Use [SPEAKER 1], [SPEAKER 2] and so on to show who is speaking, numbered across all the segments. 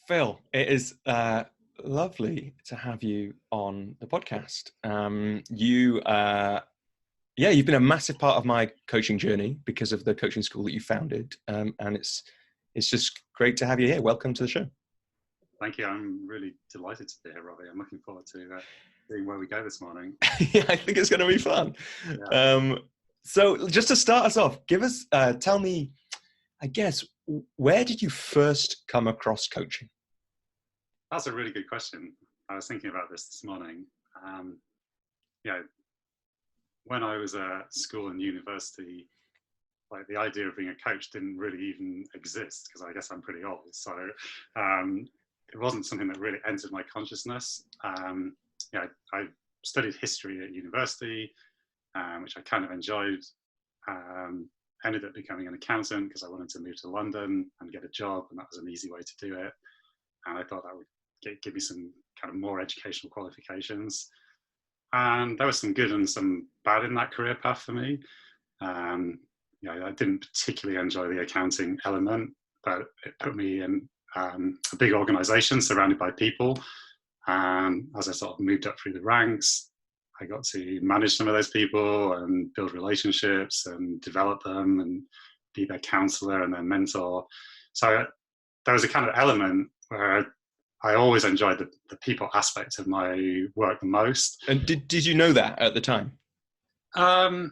[SPEAKER 1] Phil, it is lovely to have you on the podcast. You've been a massive part of my coaching journey because of the coaching school that you founded, and it's just great to have you here. Welcome to the show.
[SPEAKER 2] Thank you. I'm really delighted to be here, Robbie. I'm looking forward to seeing where we go this morning.
[SPEAKER 1] Yeah, I think it's going to be fun. Yeah. So just to start us off, tell me, I guess, where did you first come across coaching?
[SPEAKER 2] That's a really good question. I was thinking about this morning. When I was at school and university, like the idea of being a coach didn't really even exist because I guess I'm pretty old. So it wasn't something that really entered my consciousness. I studied history at university, which I kind of enjoyed. Ended up becoming an accountant because I wanted to move to London and get a job, and that was an easy way to do it. And I thought that would give me some kind of more educational qualifications. And there was some good and some bad in that career path for me. I didn't particularly enjoy the accounting element, but it put me in a big organization surrounded by people. And as I sort of moved up through the ranks, I got to manage some of those people and build relationships and develop them and be their counselor and their mentor. So there was a kind of element where I always enjoyed the people aspect of my work the most.
[SPEAKER 1] And did you know that at the time?
[SPEAKER 2] I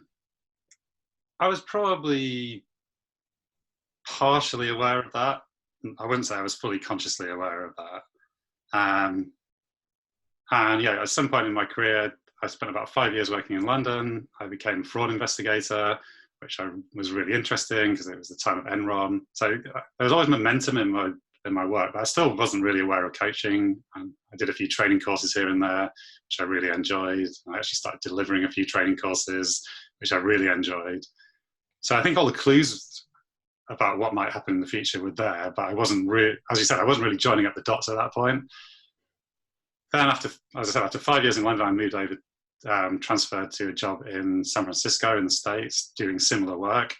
[SPEAKER 2] was probably partially aware of that. I wouldn't say I was fully consciously aware of that. At some point in my career, I spent about 5 years working in London. I became a fraud investigator, which was really interesting because it was the time of Enron. So there was always momentum in my work, but I still wasn't really aware of coaching. I did a few training courses here and there, which I really enjoyed. I actually started delivering a few training courses, which I really enjoyed. So I think all the clues about what might happen in the future were there, but I wasn't really, as you said, I wasn't really joining up the dots at that point. Then after 5 years in London, I moved over, transferred to a job in San Francisco in the States, doing similar work,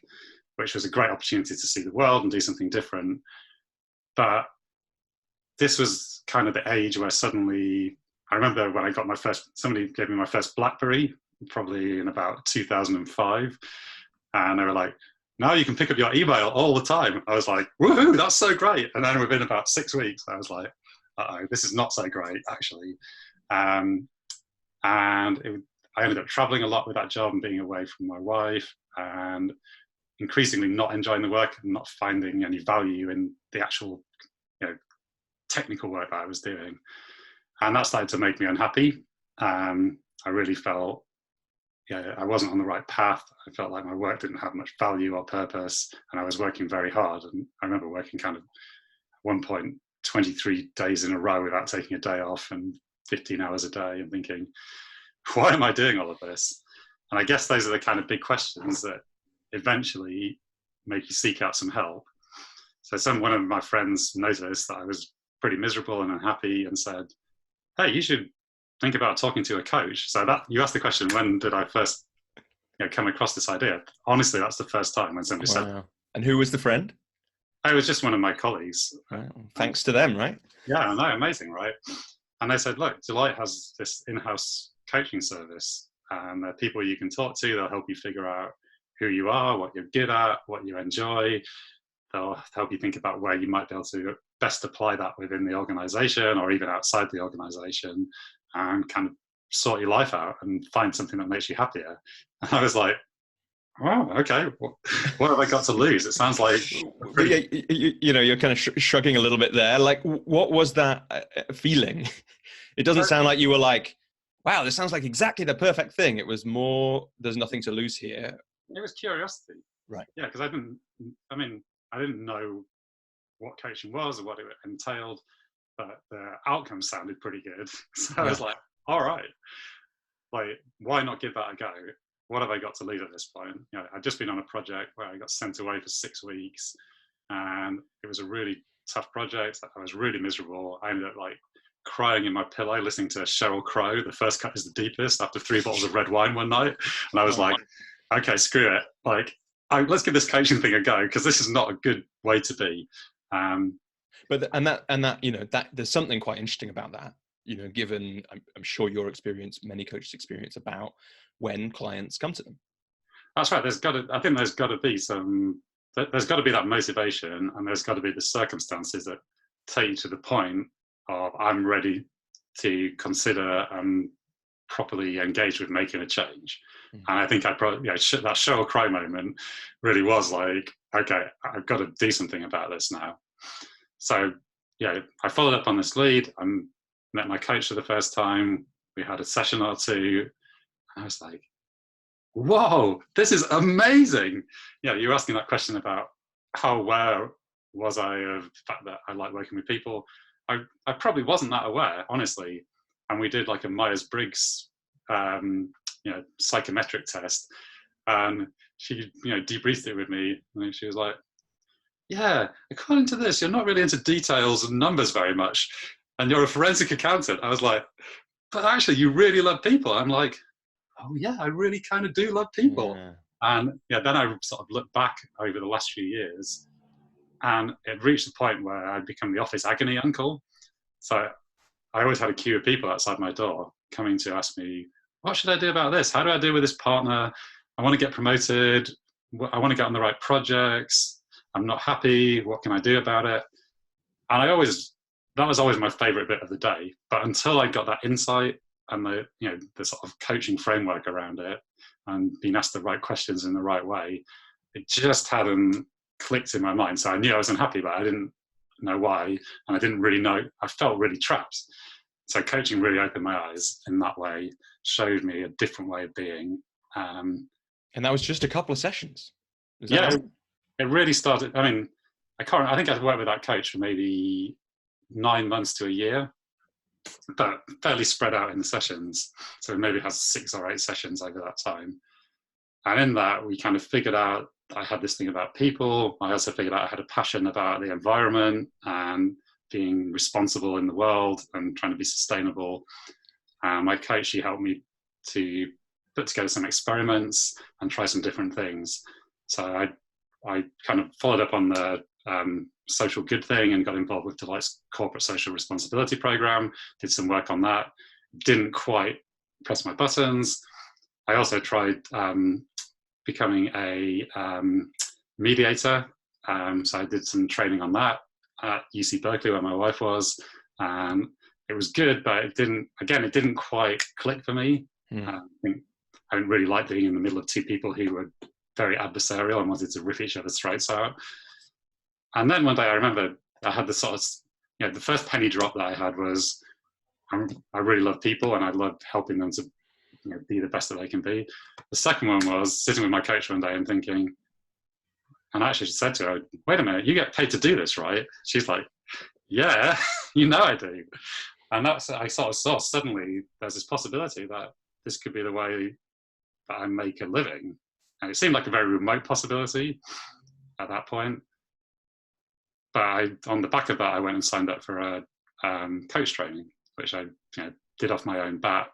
[SPEAKER 2] which was a great opportunity to see the world and do something different. But this was kind of the age where suddenly, I remember when somebody gave me my first BlackBerry, probably in about 2005. And they were like, now you can pick up your email all the time. I was like, woohoo, that's so great. And then within about 6 weeks, I was like, uh-oh, this is not so great, actually. I ended up traveling a lot with that job and being away from my wife and increasingly not enjoying the work and not finding any value in the actual technical work that I was doing. And that started to make me unhappy. I really felt I wasn't on the right path. I felt like my work didn't have much value or purpose, and I was working very hard. And I remember working kind of at one point 23 days in a row without taking a day off and 15 hours a day and thinking, why am I doing all of this? And I guess those are the kind of big questions that eventually make you seek out some help. So one of my friends noticed that I was pretty miserable and unhappy and said, hey, you should think about talking to a coach. So that you asked the question, when did I first come across this idea? Honestly, that's the first time when somebody said.
[SPEAKER 1] And who was the friend?
[SPEAKER 2] I was just one of my colleagues.
[SPEAKER 1] Wow. Thanks to them, right?
[SPEAKER 2] Yeah, I know, amazing, right? And they said, look, Deloitte has this in-house coaching service, and there are people you can talk to. They'll help you figure out who you are, what you're good at, what you enjoy. They'll help you think about where you might be able to best apply that within the organization or even outside the organization, and kind of sort your life out and find something that makes you happier. And I was like, oh, okay, what have I got to lose? It sounds like
[SPEAKER 1] you're kind of shrugging a little bit there. Like, what was that feeling? It doesn't sound like you were like, wow, this sounds like exactly the perfect thing. It was more, there's nothing to lose here.
[SPEAKER 2] It was curiosity.
[SPEAKER 1] Right.
[SPEAKER 2] Yeah, because I didn't know what coaching was or what it entailed, but the outcome sounded pretty good. So I was like, all right, like, why not give that a go? What have I got to lose at this point? I'd just been on a project where I got sent away for 6 weeks, and it was a really tough project. I was really miserable. I ended up like crying in my pillow, listening to Sheryl Crow, The First Cut is the Deepest, after 3 bottles of red wine one night. And I was like, okay, screw it. Like, let's give this coaching thing a go, because this is not a good way to be.
[SPEAKER 1] But and that that there's something quite interesting about that. Given I'm sure your experience, many coaches' experience, about when clients come to them.
[SPEAKER 2] That's right. I think there's got to be there's got to be that motivation, and there's got to be the circumstances that take you to the point of I'm ready to consider and properly engage with making a change. And I think I probably, that show or cry moment really was like, okay, I've got to do something about this now. So I followed up on this lead. I met my coach for the first time. We had a session or two. And I was like, whoa, this is amazing. You're asking that question about how aware was I of the fact that I like working with people. I probably wasn't that aware, honestly. And we did like a Myers-Briggs, psychometric test. And she, debriefed it with me. And she was like, yeah, according to this, you're not really into details and numbers very much. And you're a forensic accountant. I was like, but actually, you really love people. I'm like, oh yeah, I really kind of do love people. Yeah. And then I sort of looked back over the last few years, and it reached the point where I'd become the office agony uncle. So I always had a queue of people outside my door coming to ask me, what should I do about this? How do I deal with this partner? I want to get promoted. I want to get on the right projects. I'm not happy. What can I do about it? And that was always my favorite bit of the day. But until I got that insight and the sort of coaching framework around it and being asked the right questions in the right way, it just hadn't clicked in my mind. So I knew I was unhappy, but I didn't know why. And I didn't really know, I felt really trapped. So coaching really opened my eyes in that way, showed me a different way of being.
[SPEAKER 1] And that was just a couple of sessions.
[SPEAKER 2] It really started. I mean, I think I've worked with that coach for maybe 9 months to a year, but fairly spread out in the sessions. So maybe it has 6 or 8 sessions over that time. And in that, we kind of figured out I had this thing about people. I also figured out I had a passion about the environment and being responsible in the world and trying to be sustainable. My coach, she helped me to put together some experiments and try some different things. So I kind of followed up on the social good thing and got involved with Deloitte's corporate social responsibility program, did some work on that. Didn't quite press my buttons. I also tried becoming a mediator. So I did some training on that at UC Berkeley where my wife was. It was good, but it didn't quite click for me. I didn't really like being in the middle of 2 people who were very adversarial and wanted to rip each other's throats out. And then one day I remember I had the sort of, the first penny drop that I had was, I really love people and I love helping them to be the best that they can be. The second one was sitting with my coach one day and thinking, and I actually said to her, wait a minute, you get paid to do this, right? She's like, yeah, I do. And I sort of saw suddenly there's this possibility that this could be the way that I make a living. And it seemed like a very remote possibility at that point. But on the back of that, I went and signed up for a coach training, which I did off my own bat,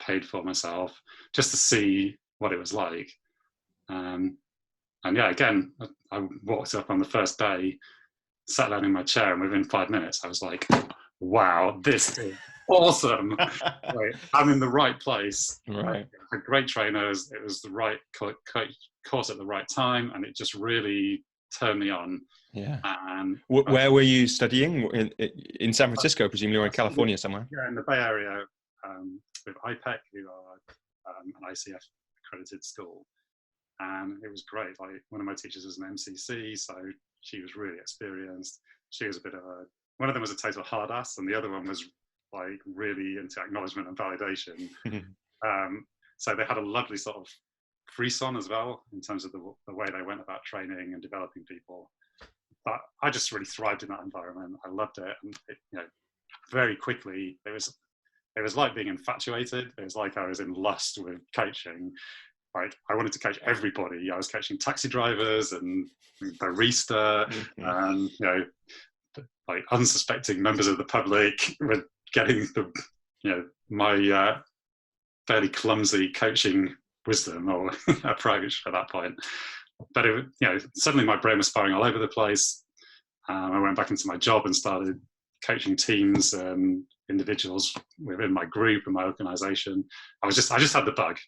[SPEAKER 2] paid for myself, just to see what it was like. And again, I walked up on the first day, sat down in my chair, and within 5 minutes, I was like, wow, this is awesome. I'm in the right place.
[SPEAKER 1] Right.
[SPEAKER 2] I had great trainers. It was the right course at the right time. And it just really turned me on.
[SPEAKER 1] Yeah. Where were you studying? In San Francisco, presumably, or in California somewhere?
[SPEAKER 2] Yeah, in the Bay Area with IPEC, who are an ICF accredited school. And it was great. Like, one of my teachers was an MCC, so she was really experienced. She was one of them was a total hard ass, and the other one was like really into acknowledgement and validation. So they had a lovely sort of frisson as well in terms of the way they went about training and developing people. But I just really thrived in that environment. I loved it, and very quickly it was like being infatuated. It was like I was in lust with coaching. Like, I wanted to coach everybody. I was coaching taxi drivers and barista, and like unsuspecting members of the public were getting my fairly clumsy coaching wisdom or approach at that point. But suddenly my brain was firing all over the place. I went back into my job and started coaching teams and individuals within my group and my organization. I just had the bug.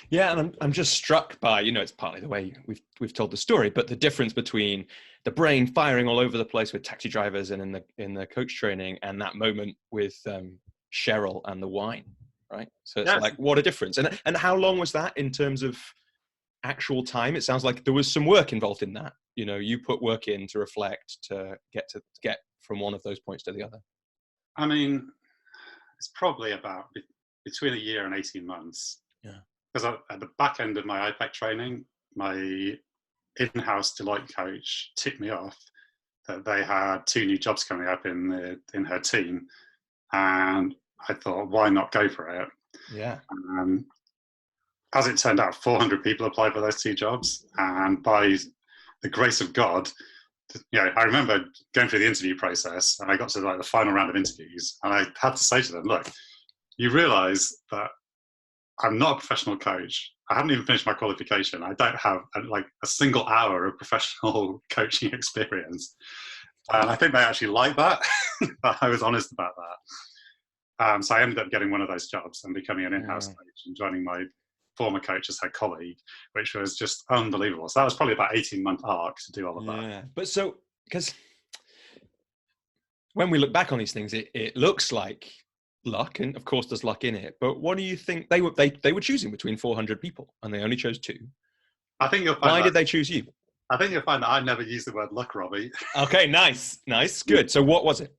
[SPEAKER 1] Yeah, and I'm just struck by, it's partly the way we've told the story, but the difference between the brain firing all over the place with taxi drivers and in the coach training, and that moment with Cheryl and the wine, right? So it's like, what a difference. And how long was that in terms of actual time? It sounds like there was some work involved in that. You put work in to reflect, to get from one of those points to the other.
[SPEAKER 2] I mean, it's probably about between a year and 18 months.
[SPEAKER 1] Yeah.
[SPEAKER 2] Because at the back end of my IPEC training, my in-house Deloitte coach tipped me off that they had 2 new jobs coming up in her team, and I thought, why not go for it?
[SPEAKER 1] Yeah.
[SPEAKER 2] As it turned out, 400 people applied for those 2 jobs, and by the grace of God, I remember going through the interview process, and I got to the final round of interviews, and I had to say to them, look, you realise that I'm not a professional coach. I haven't even finished my qualification. I don't have a single hour of professional coaching experience. And I think they actually liked that. I was honest about that. So I ended up getting one of those jobs and becoming an in-house coach and joining my former coach as her colleague, which was just unbelievable. So that was probably about 18-month arc to do all of that.
[SPEAKER 1] Yeah, but because when we look back on these things, it looks like luck, and of course there's luck in it, but what do you think? They were choosing between 400 people and they only chose 2.
[SPEAKER 2] I think you'll find
[SPEAKER 1] why did they choose you?
[SPEAKER 2] I think you'll find that I never use the word luck, Robbie.
[SPEAKER 1] Okay, nice, good. So what was it?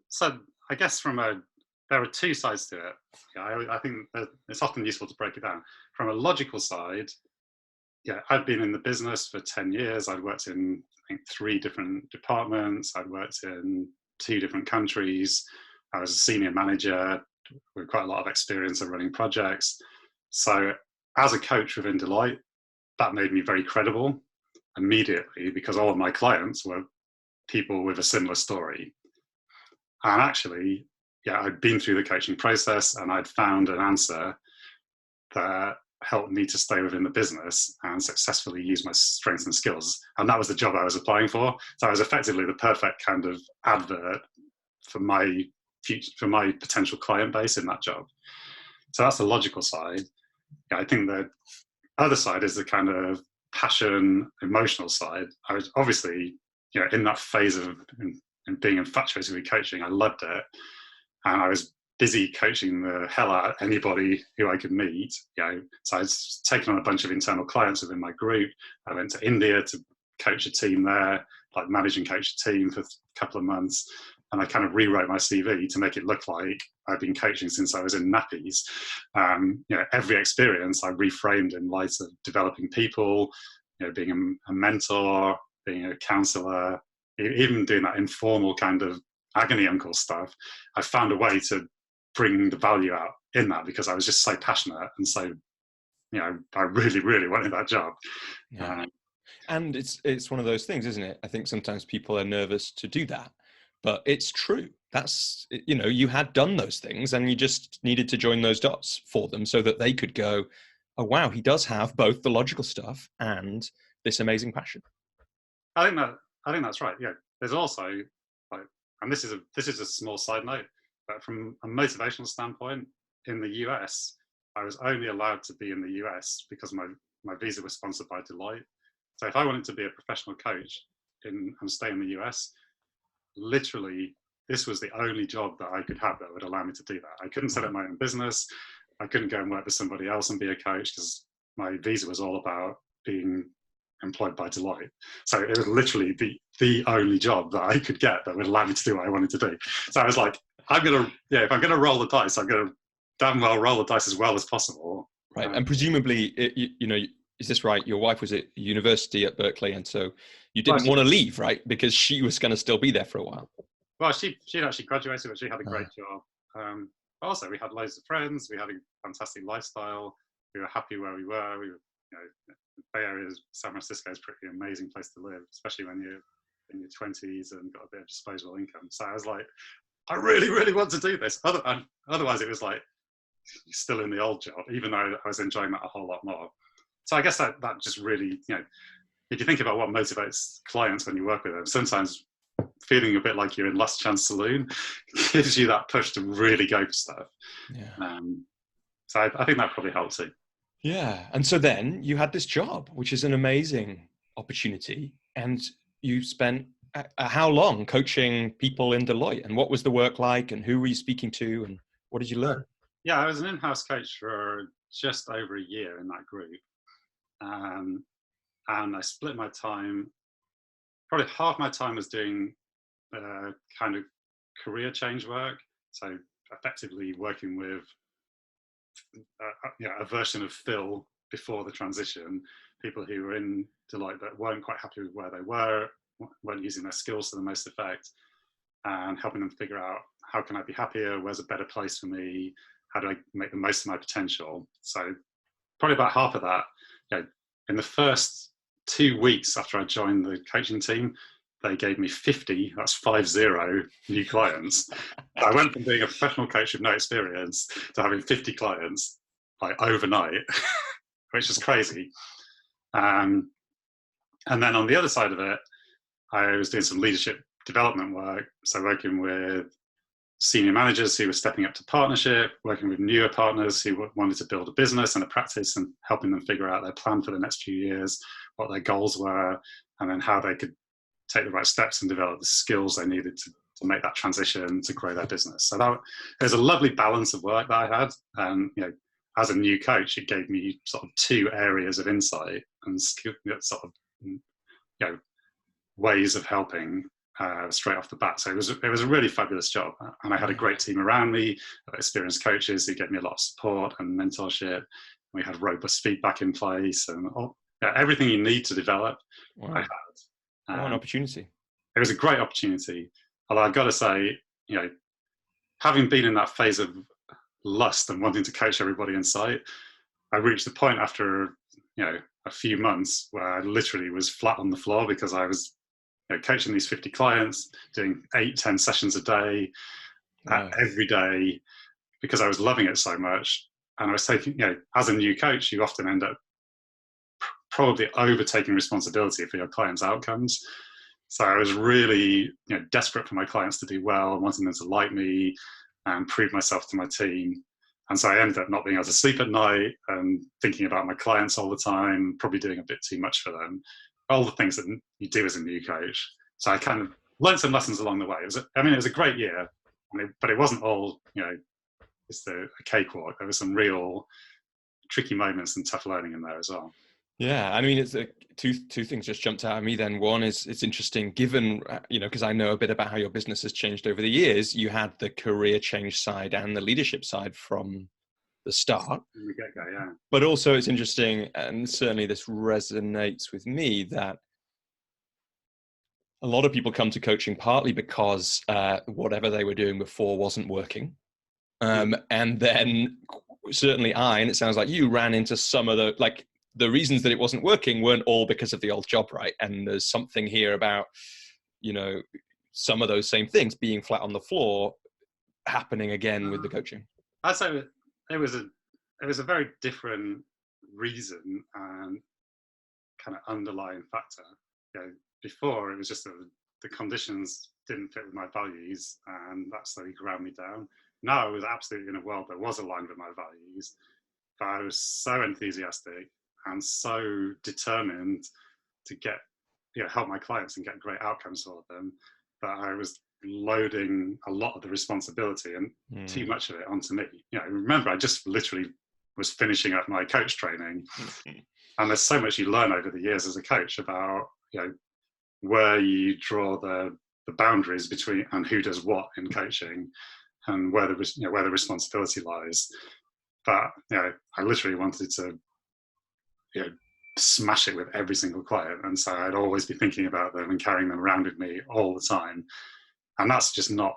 [SPEAKER 2] So I guess there are 2 sides to it. I think that it's often useful to break it down. From a logical side, I've been in the business for 10 years. I'd worked in, I think, 3 different departments. I'd worked in 2 different countries. I was a senior manager with quite a lot of experience of running projects. So as a coach within Deloitte, that made me very credible immediately, because all of my clients were people with a similar story. And actually, I'd been through the coaching process and I'd found an answer that helped me to stay within the business and successfully use my strengths and skills. And that was the job I was applying for. So I was effectively the perfect kind of advert for my potential client base in that job. So that's the logical side. I think the other side is the kind of passion, emotional side. I was obviously, in that phase of being infatuated with coaching. I loved it. And I was busy coaching the hell out of anybody who I could meet. So I was taking on a bunch of internal clients within my group. I went to India to coach a team there, manage and coach a team for a couple of months. And I kind of rewrote my CV to make it look like I've been coaching since I was in nappies. Every experience I reframed in light of developing people, being a mentor, being a counselor, even doing that informal kind of agony uncle stuff. I found a way to bring the value out in that because I was just so passionate and so, I really, really wanted that job.
[SPEAKER 1] Yeah. And it's one of those things, isn't it? I think sometimes people are nervous to do that, but it's true. That's, you had done those things and you just needed to join those dots for them so that they could go, oh, wow, he does have both the logical stuff and this amazing passion.
[SPEAKER 2] I think that's right. Yeah. There's also, and this is a small side note, but from a motivational standpoint, in the US, I was only allowed to be in the US because my visa was sponsored by Deloitte. So if I wanted to be a professional coach and stay in the US, literally, this was the only job that I could have that would allow me to do that. I couldn't set up my own business. I couldn't go and work with somebody else and be a coach because my visa was all about being employed by Deloitte. So it was literally the only job that I could get that would allow me to do what I wanted to do. So I was like, if I'm gonna roll the dice, I'm gonna damn well roll the dice as well as possible.
[SPEAKER 1] Right. And presumably, is this right? Your wife was at university at Berkeley, and so you didn't want to leave, right? Because she was going to still be there for a while.
[SPEAKER 2] Well, she'd actually graduated, but she had a great job. Also, we had loads of friends. We had a fantastic lifestyle. We were happy where we were. The Bay Area, San Francisco is a pretty amazing place to live, especially when you're in your 20s and got a bit of disposable income. So I was like, I really, really want to do this. Otherwise, it was like still in the old job, even though I was enjoying that a whole lot more. So I guess that just really, if you think about what motivates clients when you work with them, sometimes feeling a bit like you're in Last Chance Saloon gives you that push to really go for stuff.
[SPEAKER 1] Yeah.
[SPEAKER 2] So I think that probably helps too.
[SPEAKER 1] Yeah. And so then you had this job, which is an amazing opportunity. And you spent how long coaching people in Deloitte? And what was the work like? And who were you speaking to? And what did you learn?
[SPEAKER 2] Yeah, I was an in-house coach for just over a year in that group. And I split my time, probably half my time was doing kind of career change work. So effectively working with a version of Phil before the transition, people who were in Deloitte but weren't quite happy with where they weren't using their skills to the most effect, and helping them figure out, how can I be happier? Where's a better place for me? How do I make the most of my potential? So probably about half of that, in the first 2 weeks after I joined the coaching team, they gave me 50, that's 50 new clients. I went from being a professional coach with no experience to having 50 clients like overnight, which is crazy. And then on the other side of it, I was doing some leadership development work. So working with senior managers who were stepping up to partnership, working with newer partners who wanted to build a business and a practice, and helping them figure out their plan for the next few years, what their goals were, and then how they could take the right steps and develop the skills they needed to make that transition to grow their business. So there's a lovely balance of work that I had. And, as a new coach, it gave me sort of 2 areas of insight and sort of, ways of helping straight off the bat. So it was a really fabulous job. And I had a great team around me, experienced coaches who gave me a lot of support and mentorship. We had robust feedback in place, and everything you need to develop,
[SPEAKER 1] Wow.
[SPEAKER 2] I had.
[SPEAKER 1] What an opportunity.
[SPEAKER 2] It was a great opportunity. Although I've got to say, having been in that phase of lust and wanting to coach everybody in sight, I reached the point after, a few months where I literally was flat on the floor, because I was coaching these 50 clients, doing 8-10 sessions a day, every day, because I was loving it so much. And I was taking, as a new coach, you often end up probably overtaking responsibility for your clients' outcomes. So I was really, desperate for my clients to do well, and wanting them to like me and prove myself to my team. And so I ended up not being able to sleep at night and thinking about my clients all the time, probably doing a bit too much for them. All the things that you do as a new coach. So I kind of learned some lessons along the way. It was a great year, but it wasn't all, just a cakewalk. There were some real tricky moments and tough learning in there as well.
[SPEAKER 1] Yeah, I mean, it's two things just jumped out at me then. One is, it's interesting given, because I know a bit about how your business has changed over the years. You had the career change side and the leadership side from the start.
[SPEAKER 2] From the get-go, yeah.
[SPEAKER 1] But also it's interesting, and certainly this resonates with me, that a lot of people come to coaching partly because whatever they were doing before wasn't working. And then certainly and it sounds like you ran into some of the reasons that it wasn't working weren't all because of the old job, right? And there's something here about, some of those same things being flat on the floor happening again with the coaching.
[SPEAKER 2] I'd say it was a very different reason and kind of underlying factor. Before it was just that the conditions didn't fit with my values, and that slowly ground me down. Now I was absolutely in a world that was aligned with my values, but I was so enthusiastic and so determined to help my clients and get great outcomes for them, that I was loading a lot of the responsibility and too much of it onto me. Remember, I just literally was finishing up my coach training, and there's so much you learn over the years as a coach about, where you draw the boundaries between and who does what in coaching, and where the responsibility lies. But I literally wanted to smash it with every single client, and so I'd always be thinking about them and carrying them around with me all the time. And that's just not,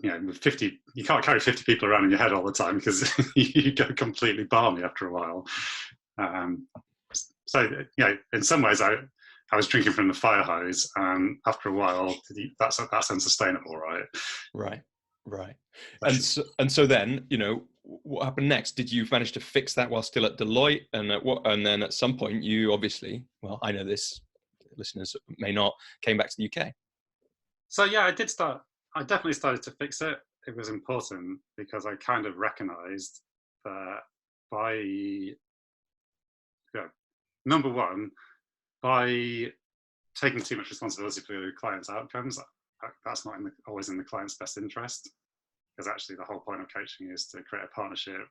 [SPEAKER 2] with 50, you can't carry 50 people around in your head all the time, because you go completely balmy after a while. So in some ways I was drinking from the fire hose, and after a while that's unsustainable, right?
[SPEAKER 1] Right. And so then, what happened next? Did you manage to fix that while still at Deloitte? And then at some point you obviously, well, I know this, listeners may not, came back to the UK.
[SPEAKER 2] So yeah, I definitely started to fix it. It was important because I kind of recognized that by, number one, by taking too much responsibility for the client's outcomes, that's not always in the client's best interest. Because actually the whole point of coaching is to create a partnership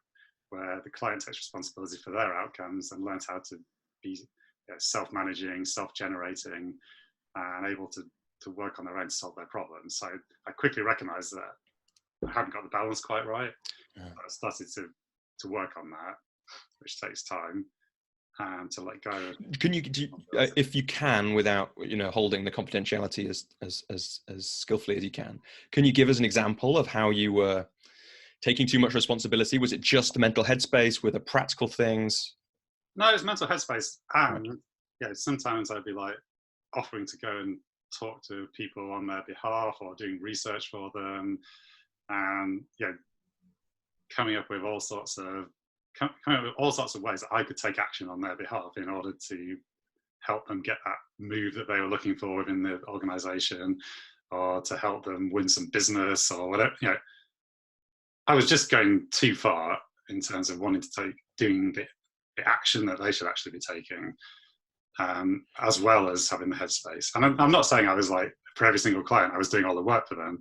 [SPEAKER 2] where the client takes responsibility for their outcomes and learns how to be self-managing, self-generating, and able to work on their own to solve their problems. So I quickly recognized that I hadn't got the balance quite right. Yeah. I started to work on that, which takes time, to let go.
[SPEAKER 1] Can you, if you can, without holding the confidentiality as skillfully as you can you give us an example of how you were taking too much responsibility? Was it just the mental headspace? Were the practical things?
[SPEAKER 2] No, it was mental headspace, and sometimes I'd be like offering to go and talk to people on their behalf or doing research for them, and coming up with all sorts of ways that I could take action on their behalf in order to help them get that move that they were looking for within the organization, or to help them win some business or whatever. I was just going too far in terms of wanting to doing the action that they should actually be taking, as well as having the headspace. And I'm not saying I was like, for every single client, I was doing all the work for them,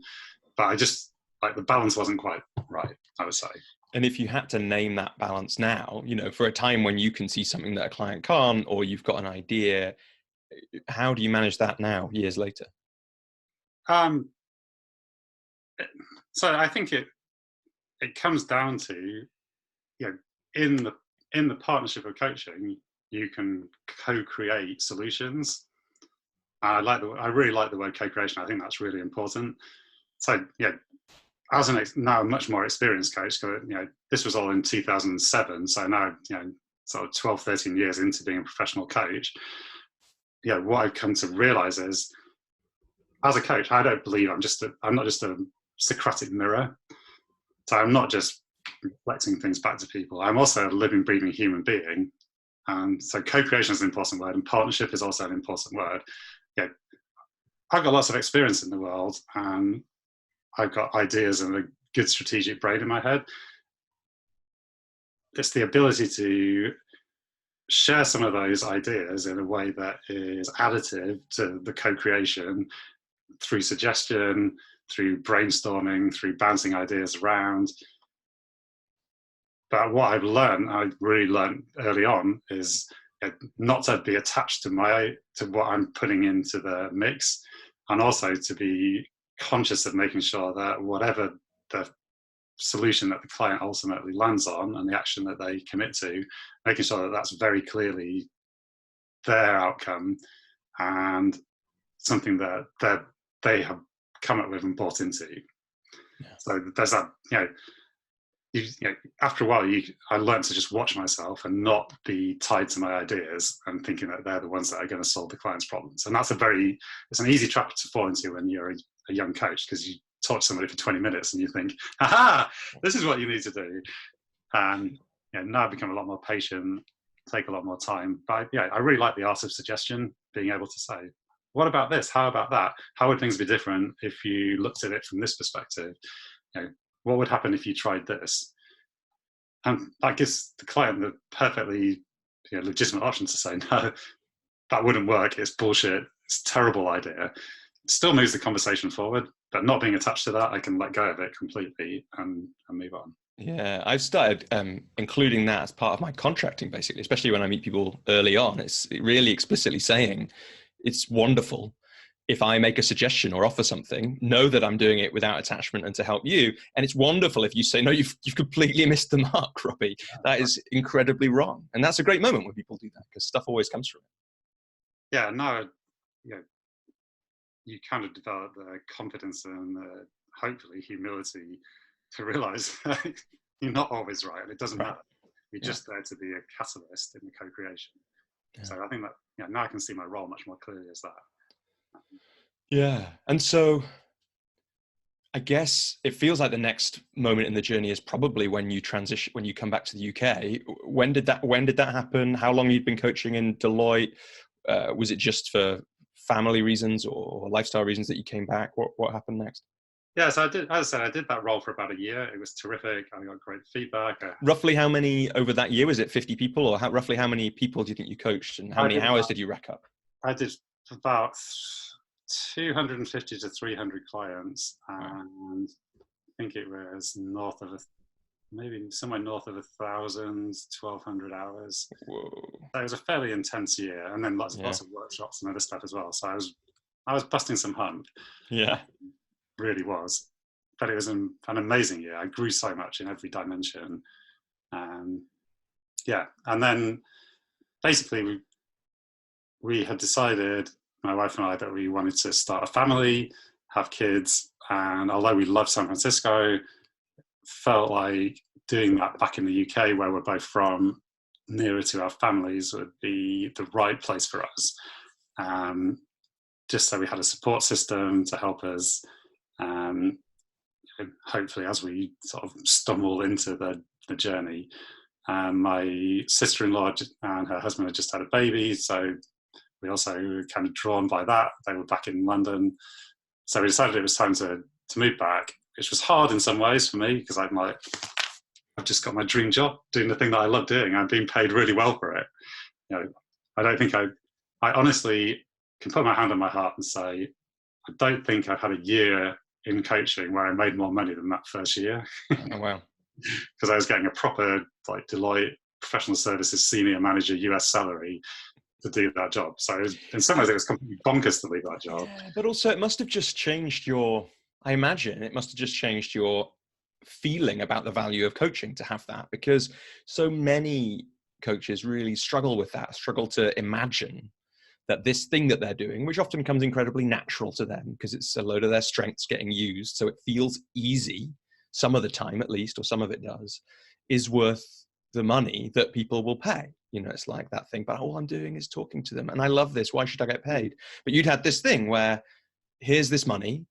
[SPEAKER 2] but I just, like, the balance wasn't quite right, I would say.
[SPEAKER 1] And if you had to name that balance now, for a time when you can see something that a client can't, or you've got an idea, how do you manage that now, years later?
[SPEAKER 2] So I think it comes down to, in the partnership of coaching, you can co-create solutions. I really like the word co-creation. I think that's really important. So as now a much more experienced coach, this was all in 2007. So now, sort of 12, 13 years into being a professional coach, what I've come to realize is, as a coach, I don't believe I'm not just a Socratic mirror. So I'm not just reflecting things back to people. I'm also a living, breathing human being. And so co-creation is an important word, and partnership is also an important word. I've got lots of experience in the world, and I've got ideas and a good strategic brain in my head. It's the ability to share some of those ideas in a way that is additive to the co-creation, through suggestion, through brainstorming, through bouncing ideas around. But what I really learned early on, is not to be attached to what I'm putting into the mix, and also to be conscious of making sure that whatever the solution that the client ultimately lands on and the action that they commit to, making sure that that's very clearly their outcome and something that they have come up with and bought into. Yeah. So there's that, after a while, I learned to just watch myself and not be tied to my ideas and thinking that they're the ones that are going to solve the client's problems. And it's an easy trap to fall into when you're a young coach, because you talk to somebody for 20 minutes and you think, aha, this is what you need to do. And now I've become a lot more patient, take a lot more time. But I really like the art of suggestion, being able to say, what about this? How about that? How would things be different if you looked at it from this perspective? What would happen if you tried this? And that gives the client the perfectly legitimate option to say, no, that wouldn't work. It's bullshit. It's a terrible idea. It still moves the conversation forward, but not being attached to that, I can let go of it completely and move on.
[SPEAKER 1] Yeah, I've started including that as part of my contracting, basically, especially when I meet people early on. It's really explicitly saying, it's wonderful if I make a suggestion or offer something, know that I'm doing it without attachment and to help you. And it's wonderful if you say, no, you've completely missed the mark, Robbie. That is incredibly wrong. And that's a great moment when people do that, because stuff always comes from it.
[SPEAKER 2] Yeah, no, you kind of develop the confidence and hopefully humility to realize you're not always right, and it doesn't matter. You're just there to be a catalyst in the co-creation. Yeah. So I think that now I can see my role much more clearly as that.
[SPEAKER 1] Yeah. And so I guess it feels like the next moment in the journey is probably when you transition, when you come back to the UK. When did that happen? How long you'd been coaching in Deloitte? Was it just for family reasons or lifestyle reasons that you came back? What happened next?
[SPEAKER 2] Yeah, so I did, as I said, I did that role for about a year. It was terrific. I got great feedback.
[SPEAKER 1] Roughly how many over that year? Was it 50 people, or roughly how many people do you think you coached, and how many hours did you rack up?
[SPEAKER 2] I did about 250 to 300 clients,
[SPEAKER 1] Wow.
[SPEAKER 2] and I think it was maybe somewhere north of 1,200 hours.
[SPEAKER 1] Whoa.
[SPEAKER 2] So it was a fairly intense year, and then lots
[SPEAKER 1] Yeah.
[SPEAKER 2] of workshops and other stuff as well. So I was busting some hump.
[SPEAKER 1] Yeah.
[SPEAKER 2] Really was, but it was an amazing year. I grew so much in every dimension. Yeah, and then basically we had decided, my wife and I, that we wanted to start a family, have kids, and although we loved San Francisco, felt like doing that back in the UK, where we're both from, nearer to our families, would be the right place for us. Just so we had a support system to help us, hopefully, as we sort of stumble into the journey. My sister-in-law and her husband had just had a baby, so we also were kind of drawn by that. They were back in London, so we decided it was time to move back, which was hard in some ways for me, because I've just got my dream job doing the thing that I love doing. I'm being paid really well for it. You know, I don't think I honestly can put my hand on my heart and say I don't think I've had a year in coaching where I made more money than that first year.
[SPEAKER 1] Oh, wow.
[SPEAKER 2] Because I was getting a proper like Deloitte professional services senior manager US salary to do that job. So in some ways it was completely bonkers to leave that job.
[SPEAKER 1] Yeah, but also it must have just changed I imagine it must have just changed your feeling about the value of coaching to have that, because so many coaches really struggle with that, struggle to imagine that this thing that they're doing, which often comes incredibly natural to them because it's a load of their strengths getting used, so it feels easy some of the time at least, or some of it does, is worth the money that people will pay. You know, it's like that thing, but all I'm doing is talking to them and I love this, why should I get paid? But you'd had this thing where here's this money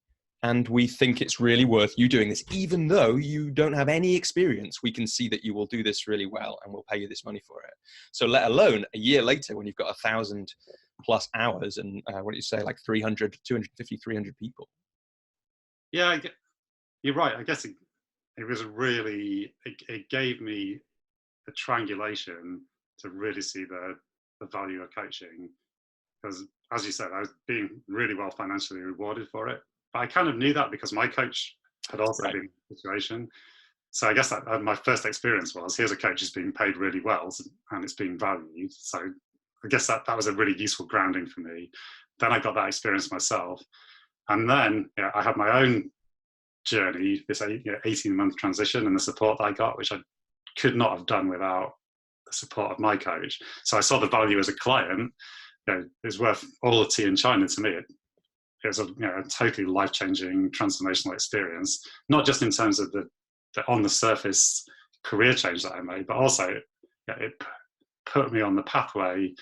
[SPEAKER 1] and we think it's really worth you doing this, even though you don't have any experience. We can see that you will do this really well and we'll pay you this money for it. So let alone a year later when you've got 1,000 plus hours and what do you say, like 300, 250, 300 people.
[SPEAKER 2] Yeah, you're right. I guess it was really, it gave me the triangulation to really see the value of coaching. Because as you said, I was being really well financially rewarded for it. But I kind of knew that because my coach had also been in the situation. So I guess that my first experience was, here's a coach who's being paid really well and it's being valued. So I guess that was a really useful grounding for me. Then I got that experience myself. And then I had my own journey, this 18-month transition, and the support that I got, which I could not have done without the support of my coach. So I saw the value as a client. It's worth all the tea in China to me. It was a totally life-changing, transformational experience, not just in terms of the on the surface career change that I made, but also it put me on the pathway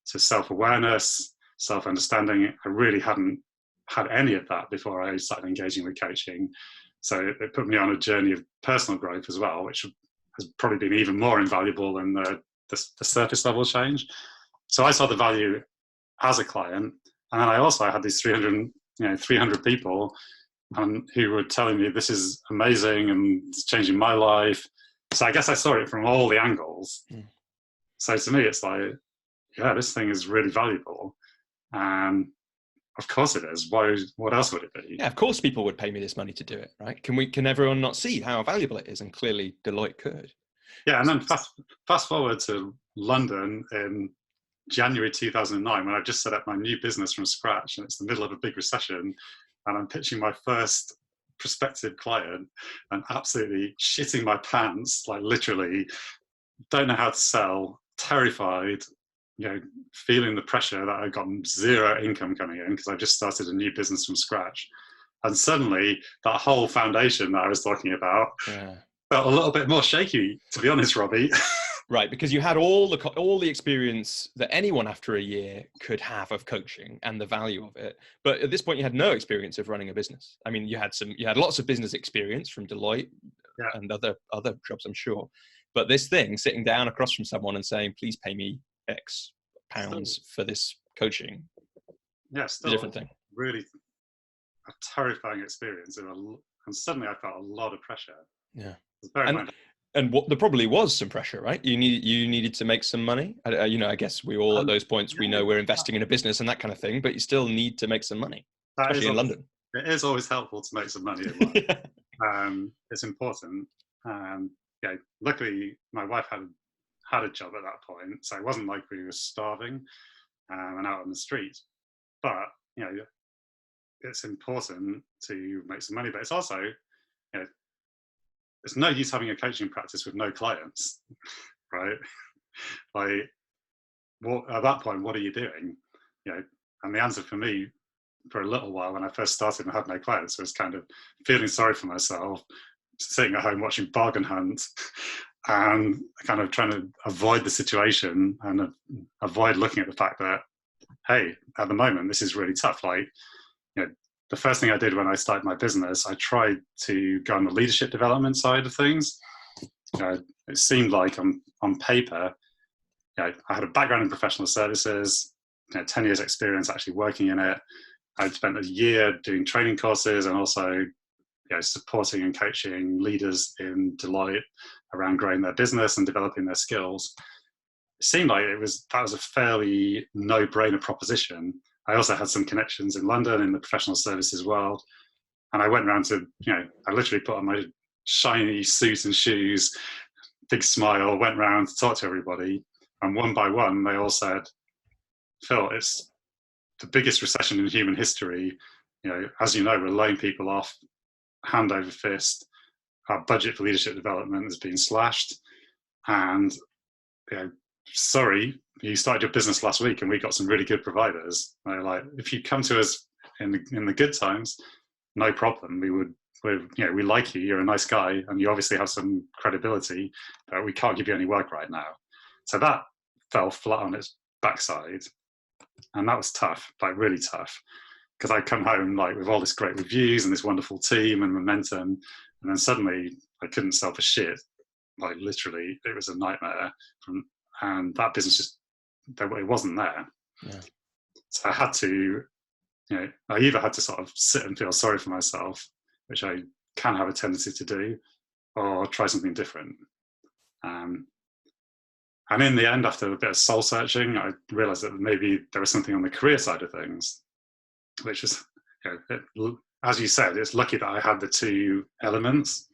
[SPEAKER 2] to self-awareness, self-understanding. I really hadn't had any of that before I started engaging with coaching. So it put me on a journey of personal growth as well, which has probably been even more invaluable than the surface level change. So I saw the value as a client. And then I also had these 300 people who were telling me this is amazing and it's changing my life. So I guess I saw it from all the angles. So to me, it's like, yeah, this thing is really valuable. Of course it is. What else would it be?
[SPEAKER 1] Yeah, of course people would pay me this money to do it, right? Can everyone not see how valuable it is? And clearly Deloitte could.
[SPEAKER 2] Yeah, and then fast forward to London in January 2009, when I just set up my new business from scratch, and it's the middle of a big recession, and I'm pitching my first prospective client and absolutely shitting my pants, like literally don't know how to sell, terrified, feeling the pressure that I got zero income coming in because I just started a new business from scratch. And suddenly that whole foundation that I was talking about felt a little bit more shaky, to be honest, Robbie.
[SPEAKER 1] Right, because you had all the experience that anyone after a year could have of coaching and the value of it, but at this point you had no experience of running a business. I mean, you had lots of business experience from Deloitte
[SPEAKER 2] Yeah,
[SPEAKER 1] and other jobs, I'm sure, but this thing, sitting down across from someone and saying, "Please pay me X
[SPEAKER 2] still,
[SPEAKER 1] pounds for this coaching,"
[SPEAKER 2] yeah,
[SPEAKER 1] is a different
[SPEAKER 2] still
[SPEAKER 1] thing.
[SPEAKER 2] really a terrifying experience, and suddenly I felt a lot of pressure.
[SPEAKER 1] Yeah,
[SPEAKER 2] Bear in
[SPEAKER 1] and
[SPEAKER 2] mind,
[SPEAKER 1] what there probably was some pressure, right? You needed to make some money. I guess we all at those points, we
[SPEAKER 2] yeah,
[SPEAKER 1] know we're investing in a business and that kind of thing, but you still need to make some money,
[SPEAKER 2] that is
[SPEAKER 1] especially in London.
[SPEAKER 2] it is always helpful to make some money in life.
[SPEAKER 1] Yeah.
[SPEAKER 2] It's important. Yeah, luckily my wife had a job at that point, so it wasn't like we were starving and out on the street. But you know, it's important to make some money, but it's also, you know, it's no use having a coaching practice with no clients, right? Like, at that point, what are you doing? You know, and the answer for me, for a little while when I first started and had no clients, was kind of feeling sorry for myself, sitting at home watching Bargain Hunt, and kind of trying to avoid the situation and avoid looking at the fact that, hey, at the moment this is really tough. Like, you know, the first thing I did when I started my business, I tried to go on the leadership development side of things. It seemed like on paper, I had a background in professional services, 10 years experience actually working in it. I'd spent a year doing training courses and also supporting and coaching leaders in Deloitte around growing their business and developing their skills. It seemed like that was a fairly no-brainer proposition. I also had some connections in London in the professional services world, and I went around to, I literally put on my shiny suit and shoes, big smile, went around to talk to everybody, and one by one they all said, "Phil, it's the biggest recession in human history. As you know, we're laying people off hand over fist. Our budget for leadership development has been slashed, and sorry, you started your business last week and we got some really good providers. Like, if you come to us in the good times, no problem. We like you. You're a nice guy, and you obviously have some credibility, but we can't give you any work right now." So that fell flat on its backside, and that was tough, like really tough, because I'd come home like with all this great reviews and this wonderful team and momentum, and then suddenly I couldn't sell for shit. Like, literally, it was a nightmare. And that business just, it wasn't there.
[SPEAKER 1] Yeah.
[SPEAKER 2] So I had to, I either had to sort of sit and feel sorry for myself, which I can have a tendency to do, or try something different. And in the end, after a bit of soul searching, I realized that maybe there was something on the career side of things, which was, as you said, it's lucky that I had the two elements.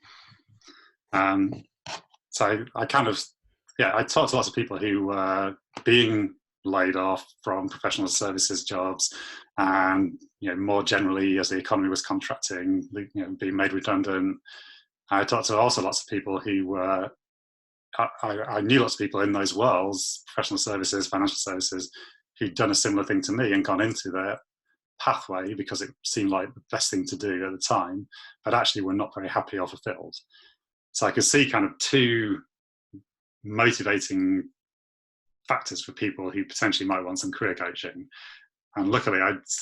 [SPEAKER 2] So I kind of, I talked to lots of people who were being laid off from professional services jobs, and more generally, as the economy was contracting, being made redundant. I talked to also lots of people who were, I knew lots of people in those worlds, professional services, financial services, who'd done a similar thing to me and gone into their pathway because it seemed like the best thing to do at the time, but actually were not very happy or fulfilled. So I could see kind of two motivating factors for people who potentially might want some career coaching. And luckily,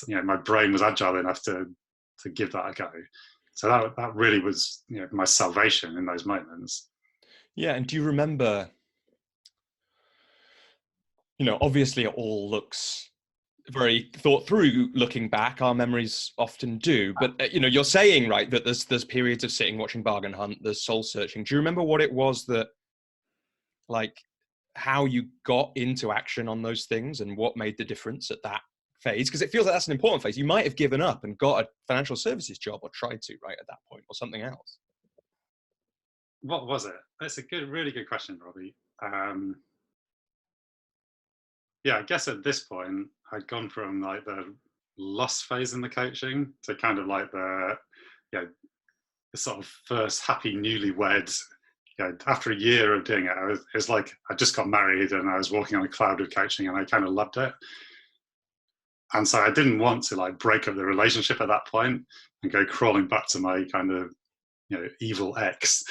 [SPEAKER 2] my brain was agile enough to give that a go. So that really was my salvation in those moments.
[SPEAKER 1] Yeah, and do you remember? Obviously, it all looks very thought through looking back. Our memories often do, but you're saying, right, that there's periods of sitting watching Bargain Hunt, there's soul searching. Do you remember what it was that, like, how you got into action on those things and what made the difference at that phase? Because it feels like that's an important phase. You might have given up and got a financial services job, or tried to, right, at that point, or something else.
[SPEAKER 2] What was it? That's a really good question, Robbie. I guess at this point I'd gone from like the loss phase in the coaching to kind of like the sort of first happy newlywed. After a year of doing it, it's like I just got married and I was walking on a cloud with coaching, and I kind of loved it. And so I didn't want to like break up the relationship at that point and go crawling back to my kind of evil ex.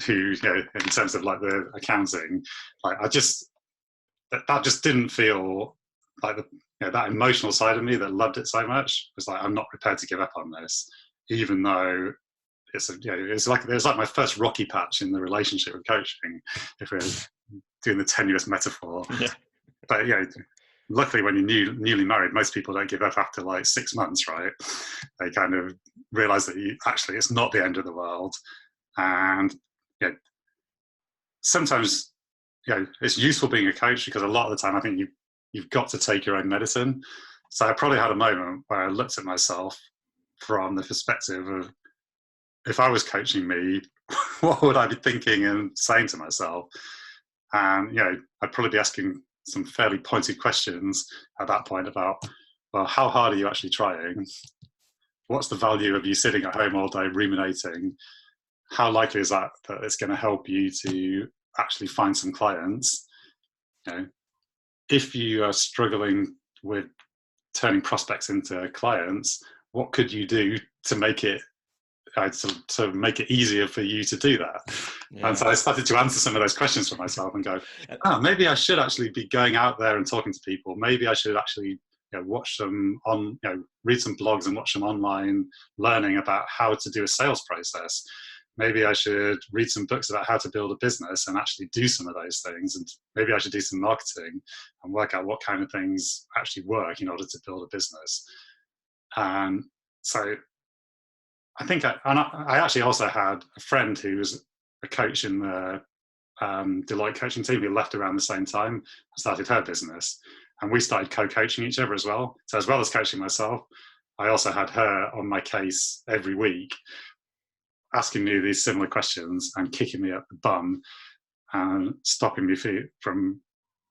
[SPEAKER 2] who, in terms of like the accounting, like I just, that just didn't feel like that emotional side of me that loved it so much was like, I'm not prepared to give up on this, even though it's like there's like my first rocky patch in the relationship with coaching, if we're doing the tenuous metaphor.
[SPEAKER 1] Yeah.
[SPEAKER 2] But luckily when you're newly married, most people don't give up after like 6 months, right? They kind of realize that actually it's not the end of the world, and sometimes it's useful being a coach, because a lot of the time I think you've got to take your own medicine. So I probably had a moment where I looked at myself from the perspective of, if I was coaching me, what would I be thinking and saying to myself? And I'd probably be asking some fairly pointed questions at that point about, well, how hard are you actually trying? What's the value of you sitting at home all day ruminating? How likely is that it's going to help you to actually find some clients? If you are struggling with turning prospects into clients, what could you do to make it to make it easier for you to do that? Yeah. And so I started to answer some of those questions for myself and go, maybe I should actually be going out there and talking to people. Maybe I should actually watch some read some blogs and watch some online learning about how to do a sales process. Maybe I should read some books about how to build a business and actually do some of those things. And maybe I should do some marketing and work out what kind of things actually work in order to build a business. And so I think I actually also had a friend who was a coach in the Deloitte coaching team who left around the same time and started her business. And we started co-coaching each other as well. So as well as coaching myself, I also had her on my case every week, asking me these similar questions and kicking me up the bum and stopping me from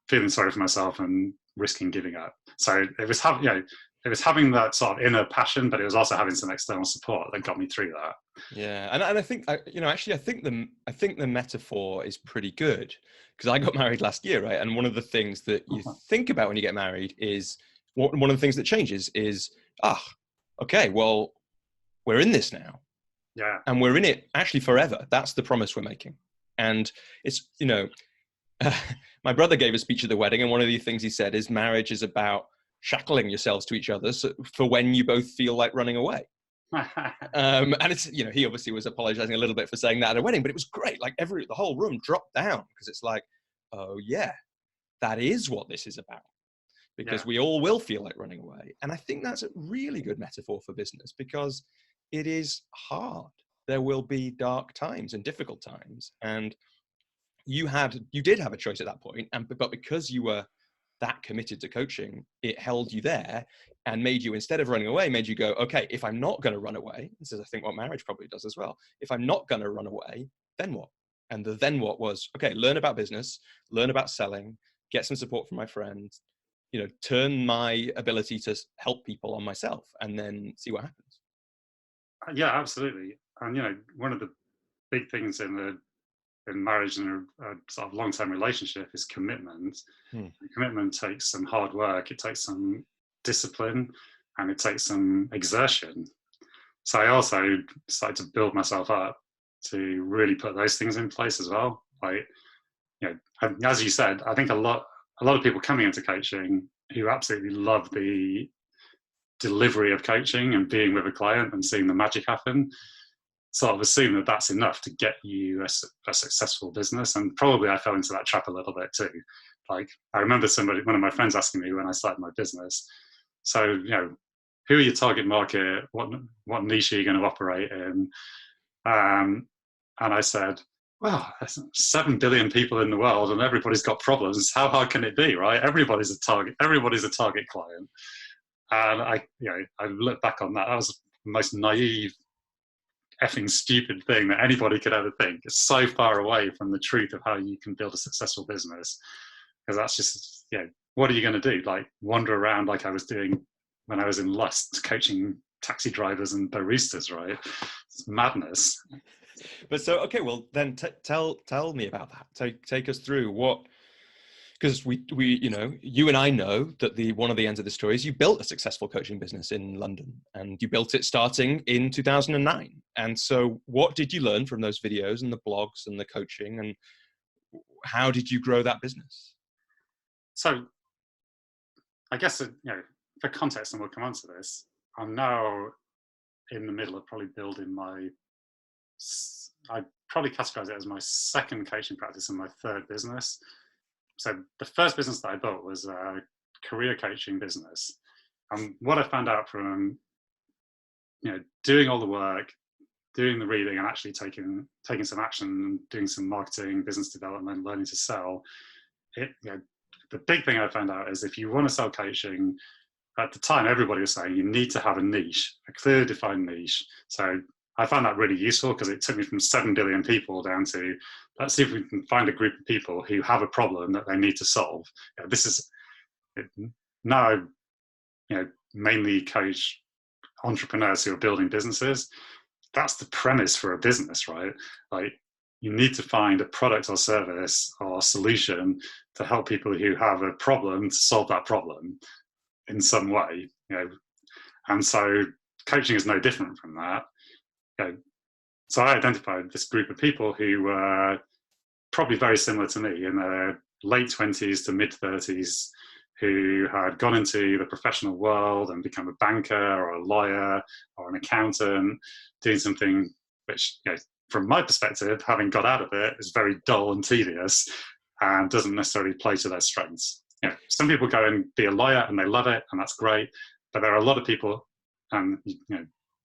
[SPEAKER 2] feeling sorry for myself and risking giving up. So it was having that sort of inner passion, but it was also having some external support that got me through that.
[SPEAKER 1] Yeah, and I think I think the metaphor is pretty good, because I got married last year, right? And one of the things that you think about when you get married is one of the things that changes is okay, well, we're in this now.
[SPEAKER 2] Yeah.
[SPEAKER 1] And we're in it actually forever. That's the promise we're making. And it's, my brother gave a speech at the wedding, and one of the things he said is marriage is about shackling yourselves to each other for when you both feel like running away. And it's, he obviously was apologizing a little bit for saying that at a wedding, but it was great. Like the whole room dropped down, because it's like, oh yeah, that is what this is about. Because we all will feel like running away. And I think that's a really good metaphor for business, because it is hard. There will be dark times and difficult times. And you did have a choice at that point. But because you were that committed to coaching, it held you there and made you, instead of running away, made you go, okay, if I'm not going to run away, this is, I think, what marriage probably does as well. If I'm not going to run away, then what? And the then what was, okay, learn about business, learn about selling, get some support from my friends, turn my ability to help people on myself, and then see what happens.
[SPEAKER 2] Yeah, absolutely. And one of the big things in marriage and a sort of long-term relationship is commitment. Commitment takes some hard work, it takes some discipline, and it takes some exertion. So I also started to build myself up to really put those things in place as well. Like, as you said, I think a lot of people coming into coaching who absolutely love the delivery of coaching and being with a client and seeing the magic happen sort of assume that that's enough to get you a successful business. And probably I fell into that trap a little bit too. Like, I remember one of my friends asking me when I started my business, so who are your target market, what niche are you going to operate in? And I said, well, there's 7 billion people in the world and everybody's got problems. How hard can it be, right? Everybody's a target client. And I look back on that. That was the most naive, effing stupid thing that anybody could ever think. It's so far away from the truth of how you can build a successful business. Because that's just, what are you going to do? Like, wander around like I was doing when I was in Lust, coaching taxi drivers and baristas, right? It's madness.
[SPEAKER 1] But so, okay, well then tell me about that. Take us through what. Because we you and I know that one of the ends of the story is you built a successful coaching business in London, and you built it starting in 2009. And so what did you learn from those videos and the blogs and the coaching, and how did you grow that business?
[SPEAKER 2] So I guess, for context, and we'll come on to this, I'm now in the middle of probably building I'd probably categorize it as my second coaching practice and my third business. So the first business that I built was a career coaching business. And what I found out from, doing all the work, doing the reading, and actually taking some action, doing some marketing, business development, learning to sell, the big thing I found out is if you want to sell coaching, at the time everybody was saying you need to have a niche, a clearly defined niche. So I found that really useful because it took me from 7 billion people down to, let's see if we can find a group of people who have a problem that they need to solve. This is now, mainly coach entrepreneurs who are building businesses. That's the premise for a business, right? Like, you need to find a product or service or solution to help people who have a problem to solve that problem in some way. And so coaching is no different from that. So I identified this group of people who were probably very similar to me, in their late 20s to mid 30s, who had gone into the professional world and become a banker or a lawyer or an accountant, doing something which, from my perspective, having got out of it, is very dull and tedious and doesn't necessarily play to their strengths. Some people go and be a lawyer and they love it, and that's great. But there are a lot of people, and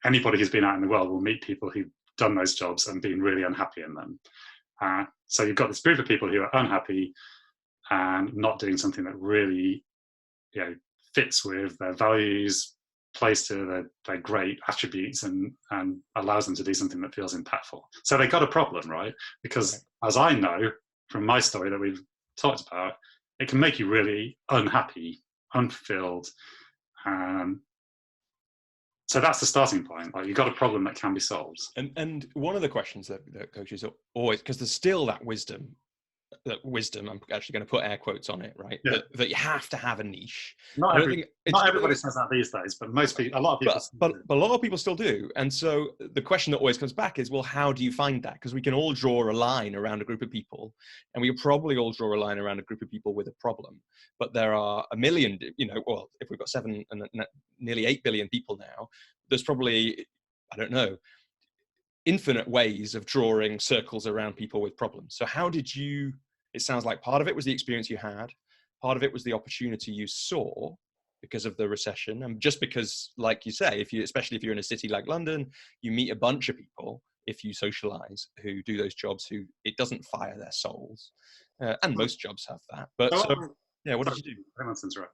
[SPEAKER 2] anybody who's been out in the world will meet people who've done those jobs and been really unhappy in them. So you've got this group of people who are unhappy and not doing something that really, fits with their values, plays to their great attributes, and allows them to do something that feels impactful. So they got a problem, right? Because as I know from my story that we've talked about, it can make you really unhappy, unfulfilled. So that's the starting point. Like, you've got a problem that can be solved.
[SPEAKER 1] And one of the questions that coaches are always, because there's still that wisdom, I'm actually going to put air quotes on it, right?
[SPEAKER 2] Yeah.
[SPEAKER 1] That you have to have a niche.
[SPEAKER 2] Not everybody says that these days, but a lot of people.
[SPEAKER 1] But a lot of people still do. And so the question that always comes back is, well, how do you find that? Because we can all draw a line around a group of people, and we probably all draw a line around a group of people with a problem. But there are a million, well, if we've got 7 and nearly 8 billion people now, there's probably, I don't know, infinite ways of drawing circles around people with problems. So how did you, it sounds like part of it was the experience you had, part of it was the opportunity you saw because of the recession, and just because, like you say, especially if you're in a city like London, you meet a bunch of people, if you socialize, who do those jobs, who it doesn't fire their souls, and most jobs have that. But what did you do?
[SPEAKER 2] I don't want to interrupt.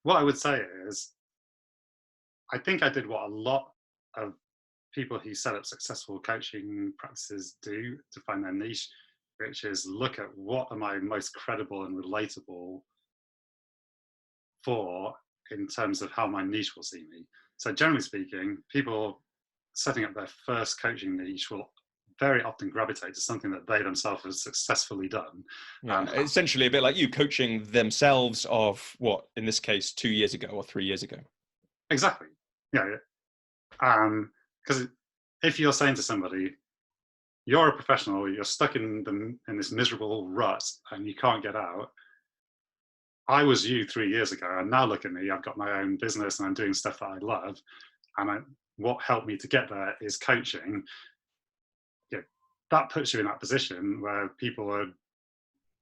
[SPEAKER 2] What I would say is, I think I did what a lot of people who set up successful coaching practices do to find their niche, which is look at what am I most credible and relatable for in terms of how my niche will see me. So generally speaking, people setting up their first coaching niche will very often gravitate to something that they themselves have successfely done.
[SPEAKER 1] Essentially a bit like you coaching themselves of what, in this case, 2 years ago or 3 years ago.
[SPEAKER 2] Exactly. Because if you're saying to somebody, you're a professional, you're stuck in this miserable rut and you can't get out. I was you 3 years ago, and now look at me, I've got my own business and I'm doing stuff that I love. And what helped me to get there is coaching. That puts you in that position where people would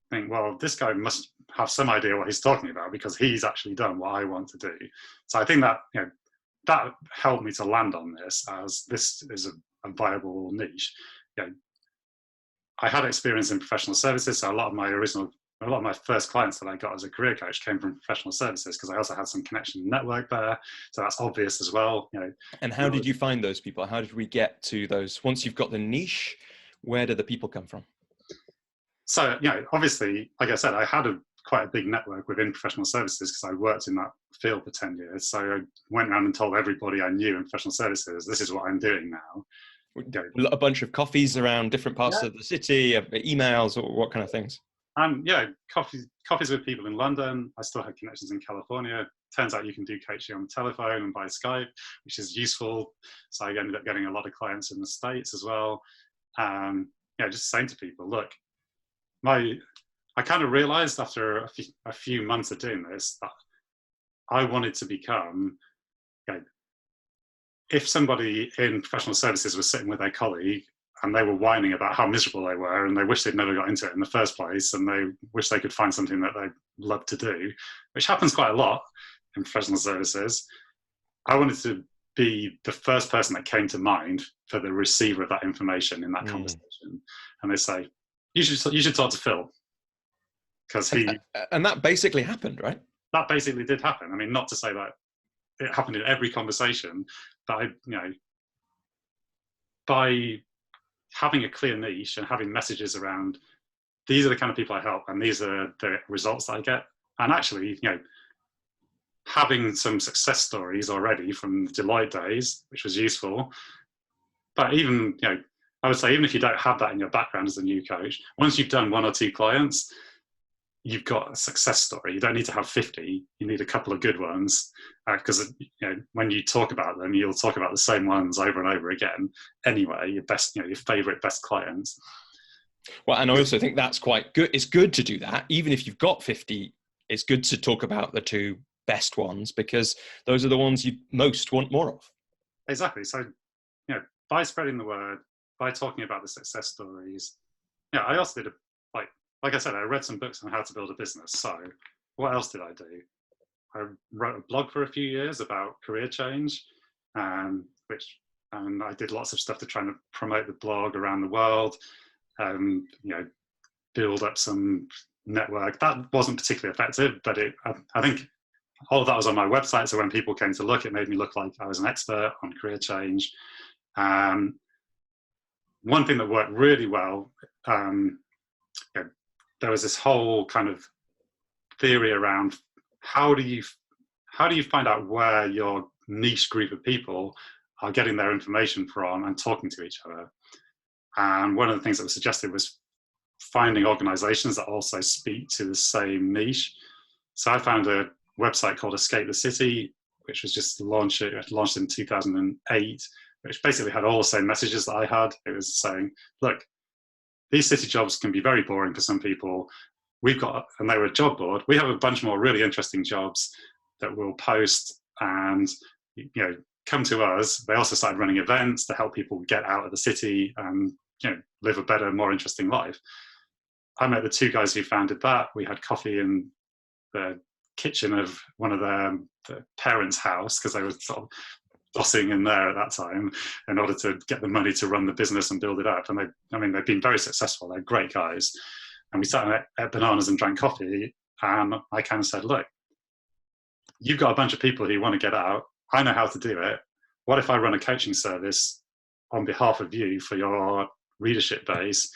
[SPEAKER 2] think, well, this guy must have some idea what he's talking about because he's actually done what I want to do. So I think that, that helped me to land on this as this is a viable niche. I had experience in professional services, so a lot of my first clients that I got as a career coach came from professional services because I also had some connection network there. So that's obvious as well.
[SPEAKER 1] And how did you find those people? How did we get to those? Once you've got the niche, where do the people come from?
[SPEAKER 2] So, obviously, like I said, I had quite a big network within professional services because I worked in that field for 10 years. So I went around and told everybody I knew in professional services, this is what I'm doing now.
[SPEAKER 1] A bunch of coffees around different parts of the city, emails, or what kind of things?
[SPEAKER 2] And yeah, coffees with people in London. I still had connections in California. Turns out you can do coaching on the telephone and by Skype, which is useful. So I ended up getting a lot of clients in the States as well. Yeah, just saying to people, look, I kind of realized after a few months of doing this that I wanted to become, you know, if somebody in professional services was sitting with their colleague and they were whining about how miserable they were and they wish they'd never got into it in the first place and they wish they could find something that they love to do, which happens quite a lot in professional services, I wanted to be the first person that came to mind for the receiver of that information in that conversation. And they say, you should talk to Phil. Because
[SPEAKER 1] and that basically happened, right?
[SPEAKER 2] That basically did happen. I mean, not to say that it happened in every conversation, but by having a clear niche and having messages around, these are the kind of people I help and these are the results that I get. And actually, having some success stories already from the Deloitte days, which was useful. But even, I would say even if you don't have that in your background as a new coach, once you've done 1 or 2 clients, you've got a success story. You don't need to have 50. You need a couple of good ones because when you talk about them, you'll talk about the same ones over and over again. Anyway, your best, your favorite best clients.
[SPEAKER 1] Well, and I also think that's quite good. It's good to do that, even if you've got 50. It's good to talk about the 2 best ones because those are the ones you most want more of.
[SPEAKER 2] Exactly. So, by spreading the word, by talking about the success stories. I also did like I said, I read some books on how to build a business. So what else did I do? I wrote a blog for a few years about career change, and I did lots of stuff to try and promote the blog around the world, build up some network. That wasn't particularly effective, but I think all of that was on my website. So when people came to look, it made me look like I was an expert on career change. One thing that worked really well, there was this whole kind of theory around how do you find out where your niche group of people are getting their information from and talking to each other. And one of the things that was suggested was finding organizations that also speak to the same niche. So I found a website called Escape the City, which was just launched in 2008, which basically had all the same messages that I had. It was saying, look, these city jobs can be very boring for some people. And they were a job board. We have a bunch more really interesting jobs that we'll post and, come to us. They also started running events to help people get out of the city and, live a better, more interesting life. I met the 2 guys who founded that. We had coffee in the kitchen of one of the parents' house because they were sort of bossing in there at that time in order to get the money to run the business and build it up. And they've been very successful. They're great guys. And we sat and ate bananas and drank coffee. And I kind of said, look, you've got a bunch of people who want to get out. I know how to do it. What if I run a coaching service on behalf of you for your readership base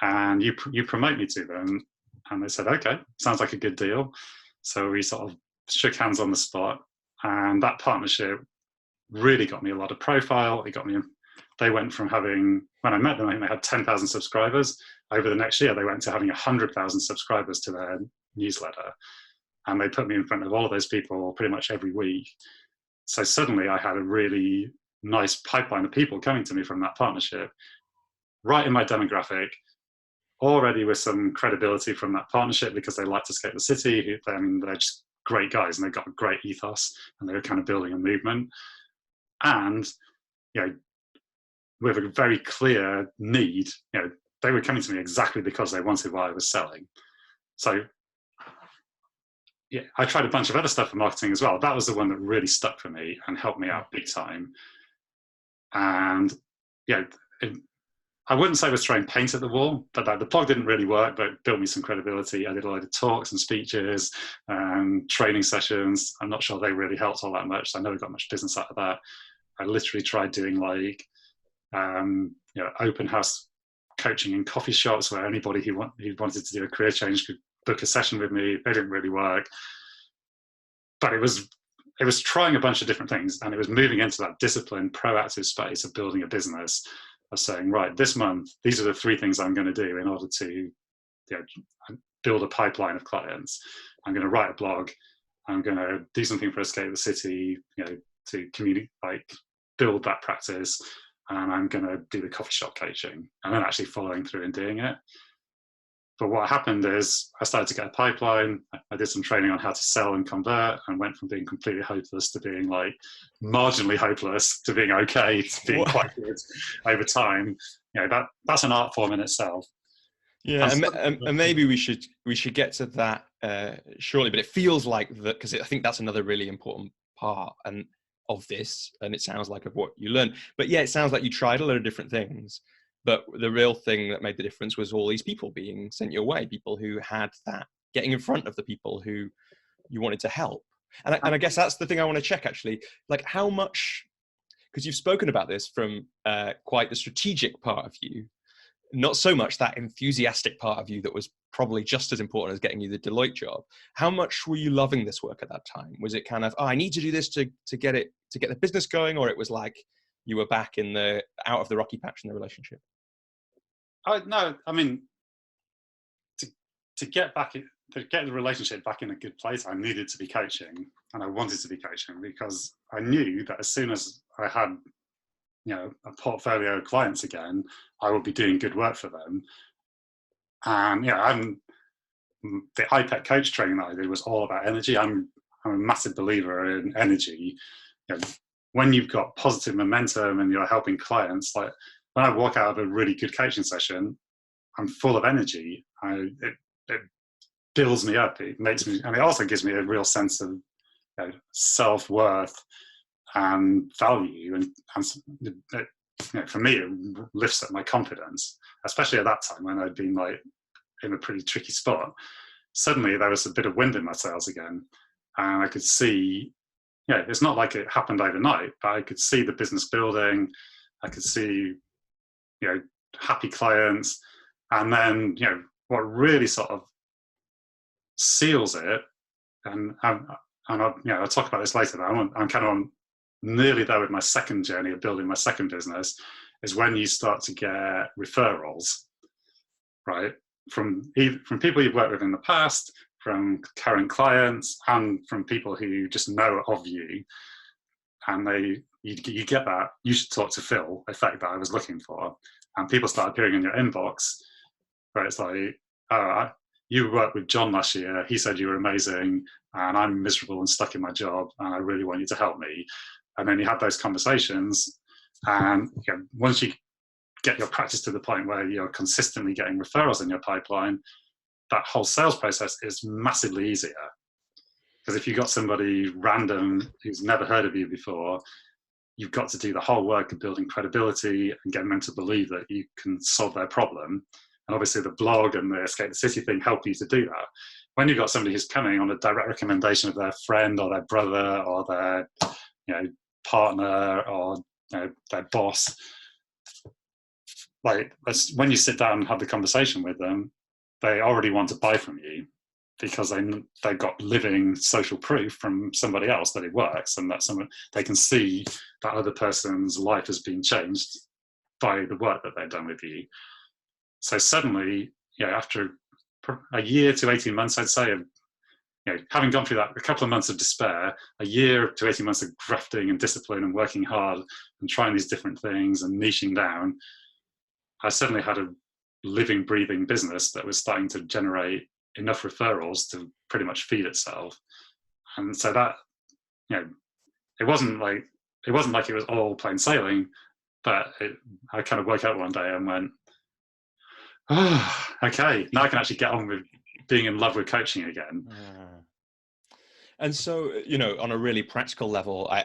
[SPEAKER 2] and you promote me to them? And they said, okay, sounds like a good deal. So we sort of shook hands on the spot. And that partnership really got me a lot of profile. They went from having, when I met them, I think they had 10,000 subscribers. Over the next year, they went to having 100,000 subscribers to their newsletter. And they put me in front of all of those people pretty much every week. So suddenly I had a really nice pipeline of people coming to me from that partnership, right in my demographic, already with some credibility from that partnership because they liked Escape the City. They're just great guys and they've got a great ethos and they were kind of building a movement. And, with a very clear need, they were coming to me exactly because they wanted what I was selling. So, I tried a bunch of other stuff for marketing as well. That was the one that really stuck for me and helped me out big time. And, I wouldn't say I was throwing paint at the wall, but the blog didn't really work, but it built me some credibility. I did a lot of talks and speeches and training sessions. I'm not sure they really helped all that much. So I never got much business out of that. I literally tried doing open house coaching in coffee shops where anybody who wanted to do a career change could book a session with me. They didn't really work, but it was trying a bunch of different things, and it was moving into that disciplined, proactive space of building a business, of saying, right, this month, these are the 3 things I'm going to do in order to build a pipeline of clients. I'm going to write a blog. I'm going to do something for Escape the City, to communicate, build that practice, and I'm going to do the coffee shop coaching, and then actually following through and doing it. But what happened is I started to get a pipeline. I did some training on how to sell and convert, and went from being completely hopeless to being marginally hopeless to being okay to being quite good over time. That's an art form in itself.
[SPEAKER 1] Yeah, and maybe we should get to that shortly. But it feels like that, because I think that's another really important part of this, and it sounds like of what you learned. But yeah, it sounds like you tried a lot of different things. But the real thing that made the difference was all these people being sent your way, people who had that, getting in front of the people who you wanted to help. And I guess that's the thing I want to check, actually. How much, because you've spoken about this from quite the strategic part of you, not so much that enthusiastic part of you that was probably just as important as getting you the Deloitte job. How much were you loving this work at that time? Was it kind of, I need to do this to get the business going, or it was like you were back out of the rocky patch in the relationship?
[SPEAKER 2] No, I mean, to get the relationship back in a good place, I needed to be coaching, and I wanted to be coaching, because I knew that as soon as I had a portfolio of clients again, I would be doing good work for them. And the IPEC coach training that I did was all about energy. I'm a massive believer in energy. When you've got positive momentum and you're helping clients, when I walk out of a really good coaching session, I'm full of energy. It builds me up. It makes me, and it also gives me a real sense of self-worth and value, and for me, it lifts up my confidence, especially at that time when I'd been in a pretty tricky spot. Suddenly there was a bit of wind in my sails again, and I could see, it's not like it happened overnight, but I could see the business building. I could see, happy clients, and then what really sort of seals it, and I'll talk about this later. I'm kind of on nearly there with my second journey of building my second business, is when you start to get referrals, right? From people you've worked with in the past, from current clients, and from people who just know of you. And you get that, you should talk to Phil effect that I was looking for. And people start appearing in your inbox, where it's like, oh, you worked with John last year, he said you were amazing, and I'm miserable and stuck in my job, and I really want you to help me. And then you have those conversations, and once you get your practice to the point where you're consistently getting referrals in your pipeline, that whole sales process is massively easier. Because if you've got somebody random who's never heard of you before, you've got to do the whole work of building credibility and getting them to believe that you can solve their problem. And obviously the blog and the Escape the City thing help you to do that. When you've got somebody who's coming on a direct recommendation of their friend or their brother or their partner or their boss, when you sit down and have the conversation with them, they already want to buy from you, because they've got living social proof from somebody else that it works, and that they can see that other person's life has been changed by the work that they've done with you. So suddenly, after a year to 18 months, I'd say, of having gone through that, a couple of months of despair, a year to 18 months of grafting and discipline and working hard and trying these different things and niching down, I suddenly had a living, breathing business that was starting to generate enough referrals to pretty much feed itself. And so that, it wasn't like it was all plain sailing, but I kind of woke up one day and went, oh, okay, now I can actually get on with being in love with coaching again.
[SPEAKER 1] And so, on a really practical level, I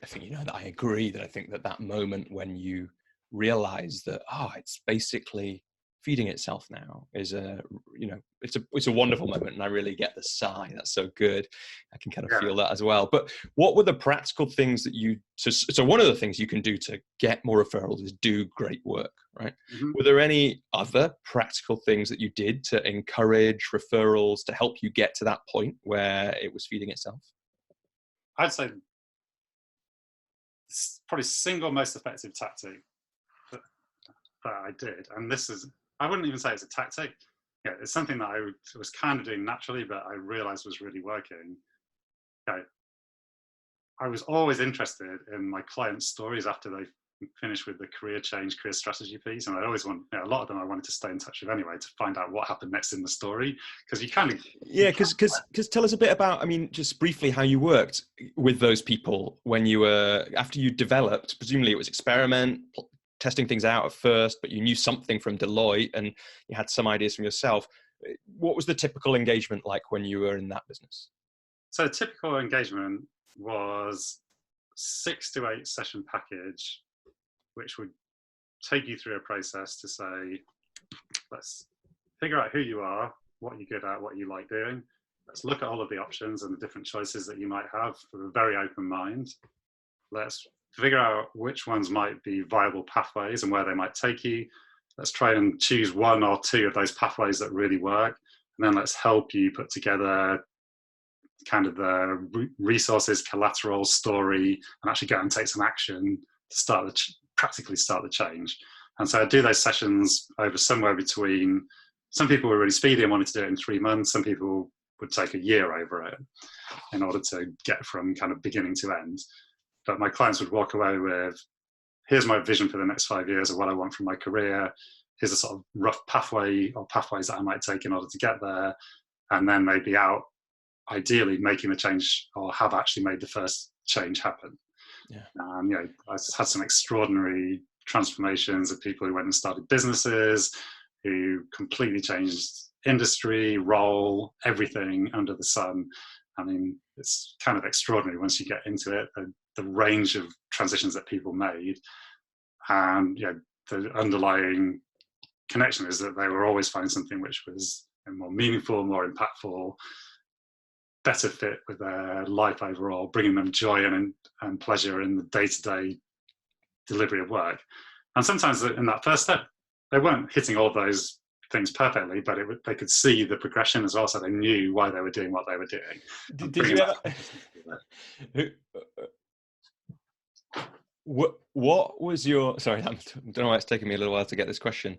[SPEAKER 1] think, that I agree that I think that moment when you realize that, it's basically feeding itself now is it's a wonderful moment, and I really get the sigh. That's so good. I can kind of feel that as well. But what were the practical things that so one of the things you can do to get more referrals is do great work, right? Mm-hmm. Were there any other practical things that you did to encourage referrals to help you get to that point where it was feeding itself?
[SPEAKER 2] I'd say probably single most effective tactic that I did, and this is, I wouldn't even say it's a tactic, yeah, it's something that I was kind of doing naturally, but I realized was really working. Okay. I was always interested in my clients' stories after they finished with the career change, career strategy piece. And I always a lot of them I wanted to stay in touch with anyway to find out what happened next in the story. Because you kind of...
[SPEAKER 1] Yeah, because tell us a bit about, I mean, just briefly how you worked with those people when you were, after you developed, presumably it was experiment, testing things out at first, but you knew something from Deloitte and you had some ideas from yourself. What was the typical engagement like when you were in that business?
[SPEAKER 2] So a typical engagement was 6 to 8 session package, which would take you through a process to say, let's figure out who you are, what you're good at, what you like doing. Let's look at all of the options and the different choices that you might have with a very open mind. Let's figure out which ones might be viable pathways and where they might take you. Let's try and choose 1 or 2 of those pathways that really work. And then let's help you put together kind of the resources, collateral, story, and actually go and take some action to practically start the change. And so I do those sessions over somewhere between, some people were really speedy and wanted to do it in 3 months. Some people would take a year over it in order to get from kind of beginning to end. But my clients would walk away with, here's my vision for the next 5 years of what I want from my career. Here's a sort of rough pathway or pathways that I might take in order to get there. And then they'd be out, ideally making the change or have actually made the first change happen.
[SPEAKER 1] Yeah.
[SPEAKER 2] You know, I had some extraordinary transformations of people who went and started businesses, who completely changed industry, role, everything under the sun. I mean, it's kind of extraordinary once you get into it, the range of transitions that people made. And yeah, the underlying connection is that they were always finding something which was more meaningful, more impactful, better fit with their life overall, bringing them joy and pleasure in the day-to-day delivery of work. And sometimes in that first step, they weren't hitting all of those things perfectly, but they could see the progression as well, so they knew why they were doing what they were doing.
[SPEAKER 1] Did you ever... What was your... Sorry, I don't know why it's taken me a little while to get this question.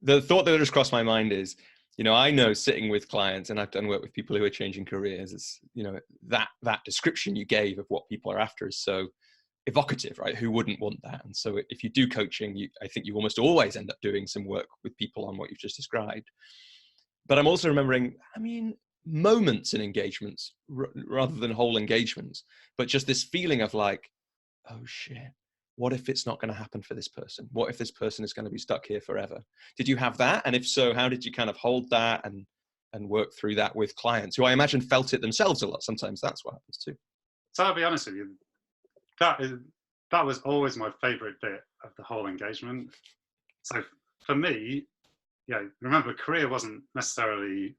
[SPEAKER 1] The thought that just crossed my mind is, you know, I know sitting with clients, and I've done work with people who are changing careers, it's, you know, that description you gave of what people are after is so evocative, right? Who wouldn't want that? And so if you do coaching, I think you almost always end up doing some work with people on what you've just described. But I'm also remembering, I mean, moments in engagements rather than whole engagements, but just this feeling of like, oh shit, what if it's not going to happen for this person? What if this person is going to be stuck here forever? Did you have that? And if so, how did you kind of hold that and work through that with clients who I imagine felt it themselves a lot? Sometimes that's what happens too.
[SPEAKER 2] So I'll be honest with you, that was always my favorite bit of the whole engagement. So for me, yeah, remember, career wasn't necessarily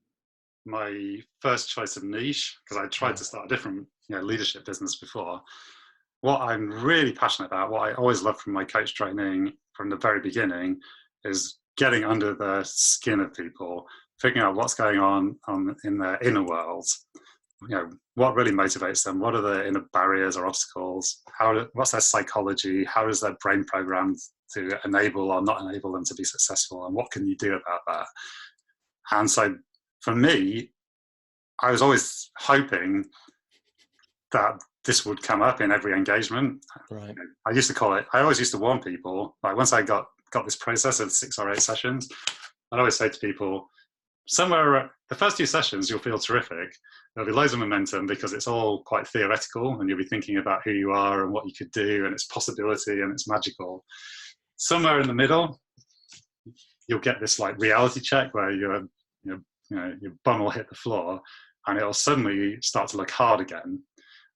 [SPEAKER 2] my first choice of niche, because I tried to start a different, leadership business before. What I'm really passionate about, what I always loved from my coach training from the very beginning, is getting under the skin of people, figuring out what's going on in their inner worlds. What really motivates them? What are the inner barriers or obstacles? What's their psychology? How is their brain programmed to enable or not enable them to be successful? And what can you do about that? And so for me, I was always hoping that this would come up in every engagement.
[SPEAKER 1] Right.
[SPEAKER 2] I used to call it, I always used to warn people, like once I got this process of 6 or 8 sessions, I'd always say to people, somewhere, the first 2 sessions, you'll feel terrific. There'll be loads of momentum because it's all quite theoretical and you'll be thinking about who you are and what you could do and its possibility and it's magical. Somewhere in the middle, you'll get this like reality check where your bum will hit the floor and it'll suddenly start to look hard again,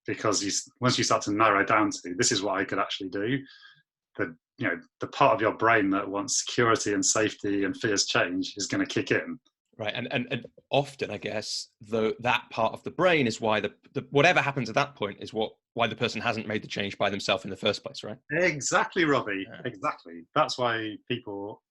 [SPEAKER 2] because once you start to narrow down to, this is what I could actually do, the part of your brain that wants security and safety and fears change is going to kick in.
[SPEAKER 1] Right, and often, I guess, that part of the brain is why the whatever happens at that point is why the person hasn't made the change by themselves in the first place, right?
[SPEAKER 2] Exactly, Robbie. Yeah. Exactly. That's why people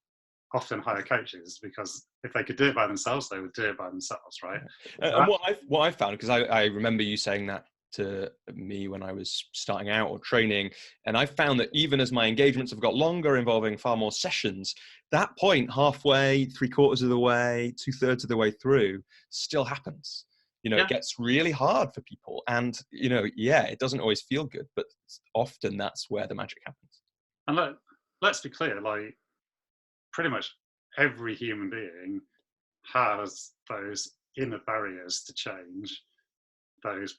[SPEAKER 2] often hire coaches, because if they could do it by themselves, they would do it by themselves, right?
[SPEAKER 1] And what I've found, because I remember you saying that to me when I was starting out or training. And I found that even as my engagements have got longer, involving far more sessions, that point halfway, 3/4 of the way, 2/3 of the way through still happens. It gets really hard for people. And, it doesn't always feel good, but often that's where the magic happens.
[SPEAKER 2] And let's be clear, like pretty much every human being has those inner barriers to change, those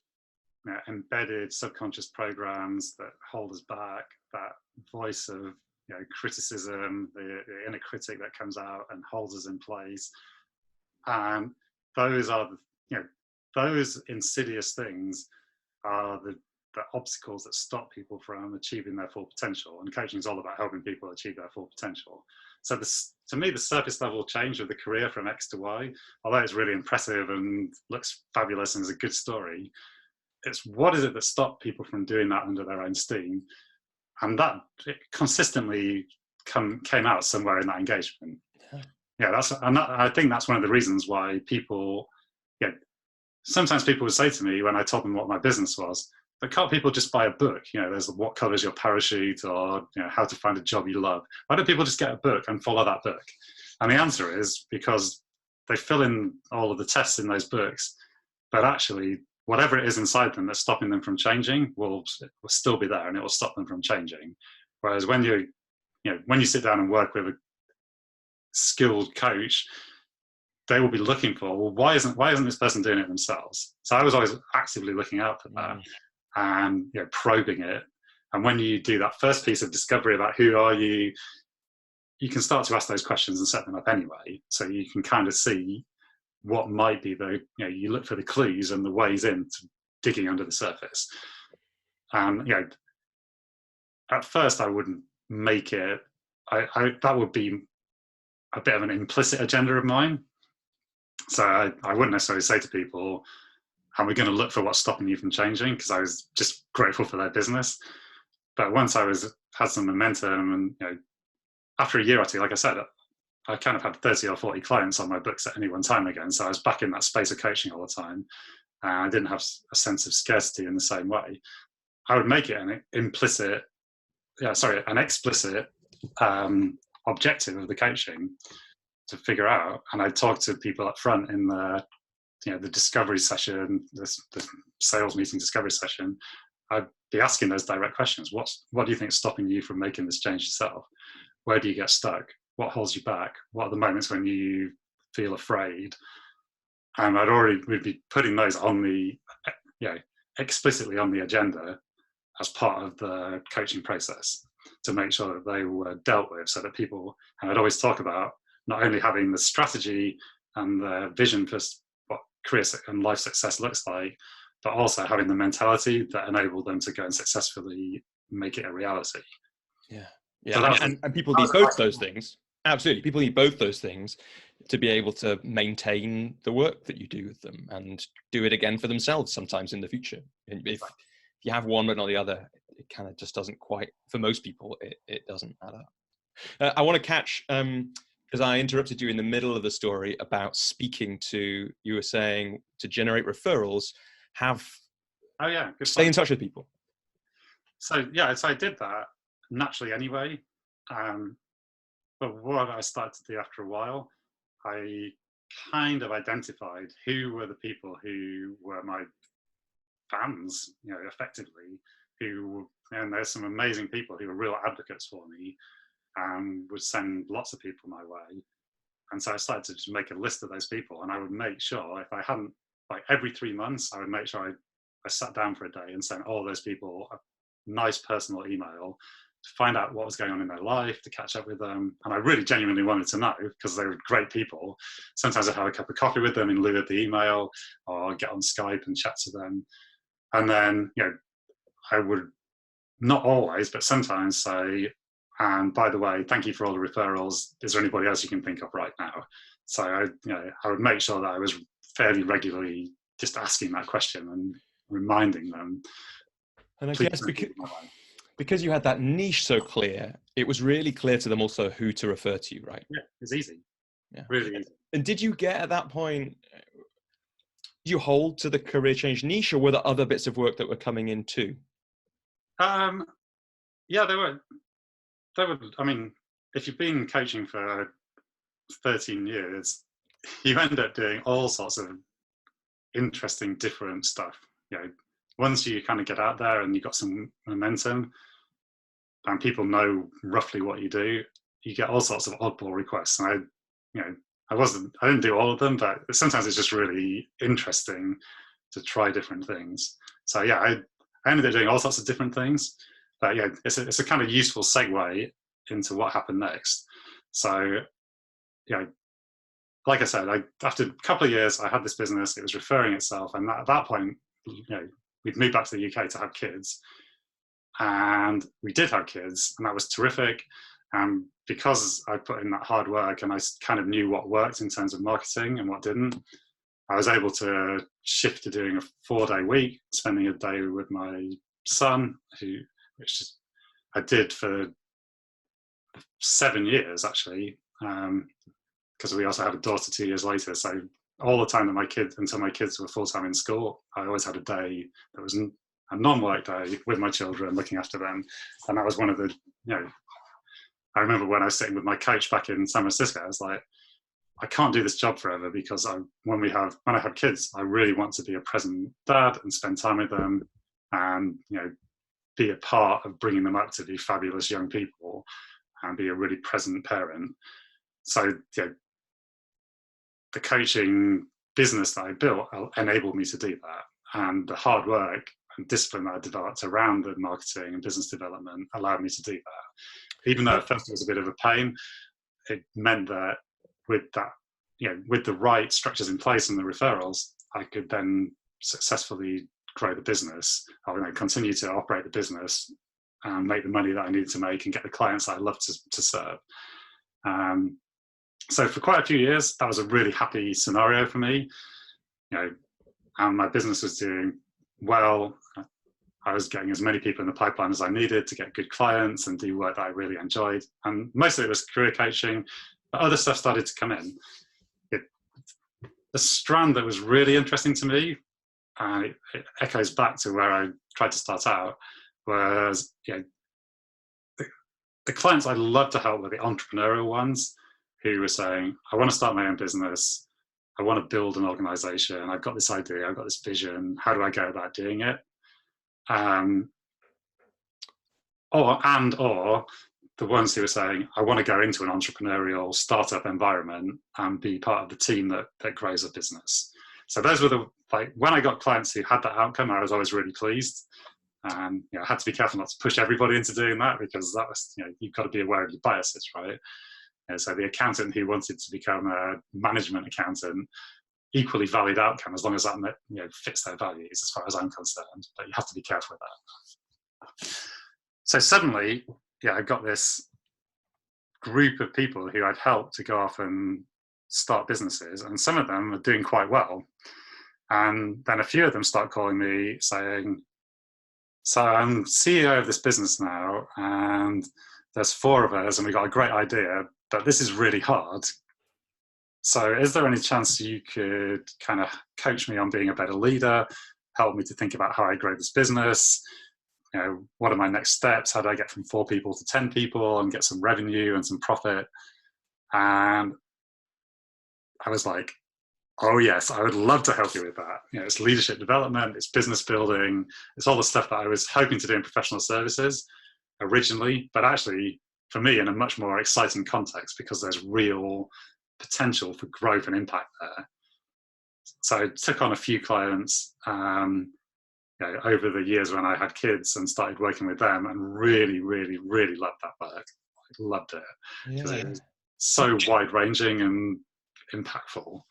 [SPEAKER 2] embedded subconscious programs that hold us back, that voice of criticism, the inner critic that comes out and holds us in place. And those are those insidious things are the obstacles that stop people from achieving their full potential. And coaching is all about helping people achieve their full potential. So to me, the surface level change of the career from X to Y, although it's really impressive and looks fabulous and is a good story, it's what is it that stopped people from doing that under their own steam? And that it consistently came out somewhere in that engagement. I think that's one of the reasons why people, sometimes people would say to me when I told them what my business was, but can't people just buy a book? There's What Colours Your Parachute, or How to Find a Job You Love. Why don't people just get a book and follow that book? And the answer is because they fill in all of the tests in those books, but actually whatever it is inside them that's stopping them from changing will still be there, and it will stop them from changing. Whereas when you sit down and work with a skilled coach, they will be looking for, well, why isn't this person doing it themselves? So I was always actively looking out for that and probing it. And when you do that first piece of discovery about who are you, you can start to ask those questions and set them up anyway. So you can kind of see what might be you look for the clues and the ways into digging under the surface. And at first I wouldn't make it, that would be a bit of an implicit agenda of mine. So I wouldn't necessarily say to people, and we're going to look for what's stopping you from changing, because I was just grateful for their business. But once I had some momentum, and after a year or two, like I said, I kind of had 30 or 40 clients on my books at any one time again. So I was back in that space of coaching all the time. I didn't have a sense of scarcity in the same way. I would make it an explicit objective of the coaching to figure out. And I talk to people up front in the discovery session, the sales meeting discovery session. I'd be asking those direct questions. What do you think is stopping you from making this change yourself? Where do you get stuck? What holds you back? What are the moments when you feel afraid? And we'd be putting those on the, explicitly on the agenda as part of the coaching process to make sure that they were dealt with, so that people, and I'd always talk about not only having the strategy and the vision for what career and life success looks like, but also having the mentality that enabled them to go and successfully make it a reality.
[SPEAKER 1] Yeah. So and people need both those things. Absolutely. People need both those things to be able to maintain the work that you do with them and do it again for themselves sometimes in the future. And if you have one but not the other, it kind of just doesn't quite, for most people, it doesn't add up. I want to catch, because I interrupted you in the middle of the story about speaking to, you were saying to generate referrals, stay in touch with people.
[SPEAKER 2] So I did that naturally anyway. But what I started to do after a while, I kind of identified who were the people who were my fans, effectively, and there's some amazing people who were real advocates for me and would send lots of people my way. And so I started to just make a list of those people, and I would make sure, if I hadn't, like every 3 months, I would make sure I sat down for a day and sent all those people a nice personal email to find out what was going on in their life, to catch up with them. And I really genuinely wanted to know, because they were great people. Sometimes I'd have a cup of coffee with them in lieu of the email, or get on Skype and chat to them. And then, I would, not always, but sometimes say, and by the way, thank you for all the referrals. Is there anybody else you can think of right now? So I would make sure that I was fairly regularly just asking that question and reminding them.
[SPEAKER 1] And I guess because you had that niche so clear, it was really clear to them also who to refer to you, right?
[SPEAKER 2] Yeah, it's easy.
[SPEAKER 1] Yeah,
[SPEAKER 2] really easy.
[SPEAKER 1] And did you get at that point, you hold to the career change niche, or were there other bits of work that were coming in too?
[SPEAKER 2] Yeah, there were. I mean, if you've been coaching for 13 years, you end up doing all sorts of interesting, different stuff. You know, once you kind of get out there and you've got some momentum, and people know roughly what you do, you get all sorts of oddball requests. And I didn't do all of them, but sometimes it's just really interesting to try different things. So yeah, I ended up doing all sorts of different things, but yeah, it's a kind of useful segue into what happened next. So yeah, like I said, after a couple of years, I had this business. It was referring itself, and at that point, we'd moved back to the UK to have kids, and we did have kids, and that was terrific. And because I put in that hard work and I kind of knew what worked in terms of marketing and what didn't, I was able to shift to doing a 4-day week, spending a day with my son, which I did for 7 years actually, because we also had a daughter 2 years later. So all the time that until my kids were full-time in school, I always had a day that was a non-work day with my children, looking after them. And that was one of the, I remember when I was sitting with my coach back in San Francisco, I was like, I can't do this job forever, because when I have kids, I really want to be a present dad and spend time with them, and be a part of bringing them up to be fabulous young people and be a really present parent. So the coaching business that I built enabled me to do that, and the hard work and discipline that I developed around the marketing and business development allowed me to do that. Even though at first it was a bit of a pain, it meant that with the right structures in place and the referrals, I could then successfully grow the business. I would continue to operate the business and make the money that I needed to make and get the clients that I love to serve. So for quite a few years, that was a really happy scenario for me. And my business was doing well. I was getting as many people in the pipeline as I needed to get good clients and do work that I really enjoyed. And mostly it was career coaching, but other stuff started to come in. The strand that was really interesting to me, and it echoes back to where I tried to start out, was the clients I loved to help were the entrepreneurial ones who were saying, I want to start my own business. I want to build an organization. I've got this idea. I've got this vision. How do I go about doing it? Or the ones who are saying, I want to go into an entrepreneurial startup environment and be part of the team that grows a business. So those were when I got clients who had that outcome, I was always really pleased. I had to be careful not to push everybody into doing that, because that was, you've got to be aware of your biases, right? So the accountant who wanted to become a management accountant, equally valid outcome as long as that fits their values, as far as I'm concerned. But you have to be careful with that. So suddenly, I got this group of people who I'd helped to go off and start businesses, and some of them are doing quite well. And then a few of them start calling me saying, so I'm CEO of this business now, and there's 4 of us, and we got a great idea, but this is really hard. So is there any chance you could kind of coach me on being a better leader, help me to think about how I grow this business? What are my next steps? How do I get from 4 people to 10 people and get some revenue and some profit? And I was like, oh yes, I would love to help you with that. It's leadership development, it's business building, it's all the stuff that I was hoping to do in professional services originally, but actually for me in a much more exciting context, because there's real potential for growth and impact there. So I took on a few clients over the years when I had kids, and started working with them, and really, really, really loved that work. I loved it. Yeah. It was so wide-ranging and impactful.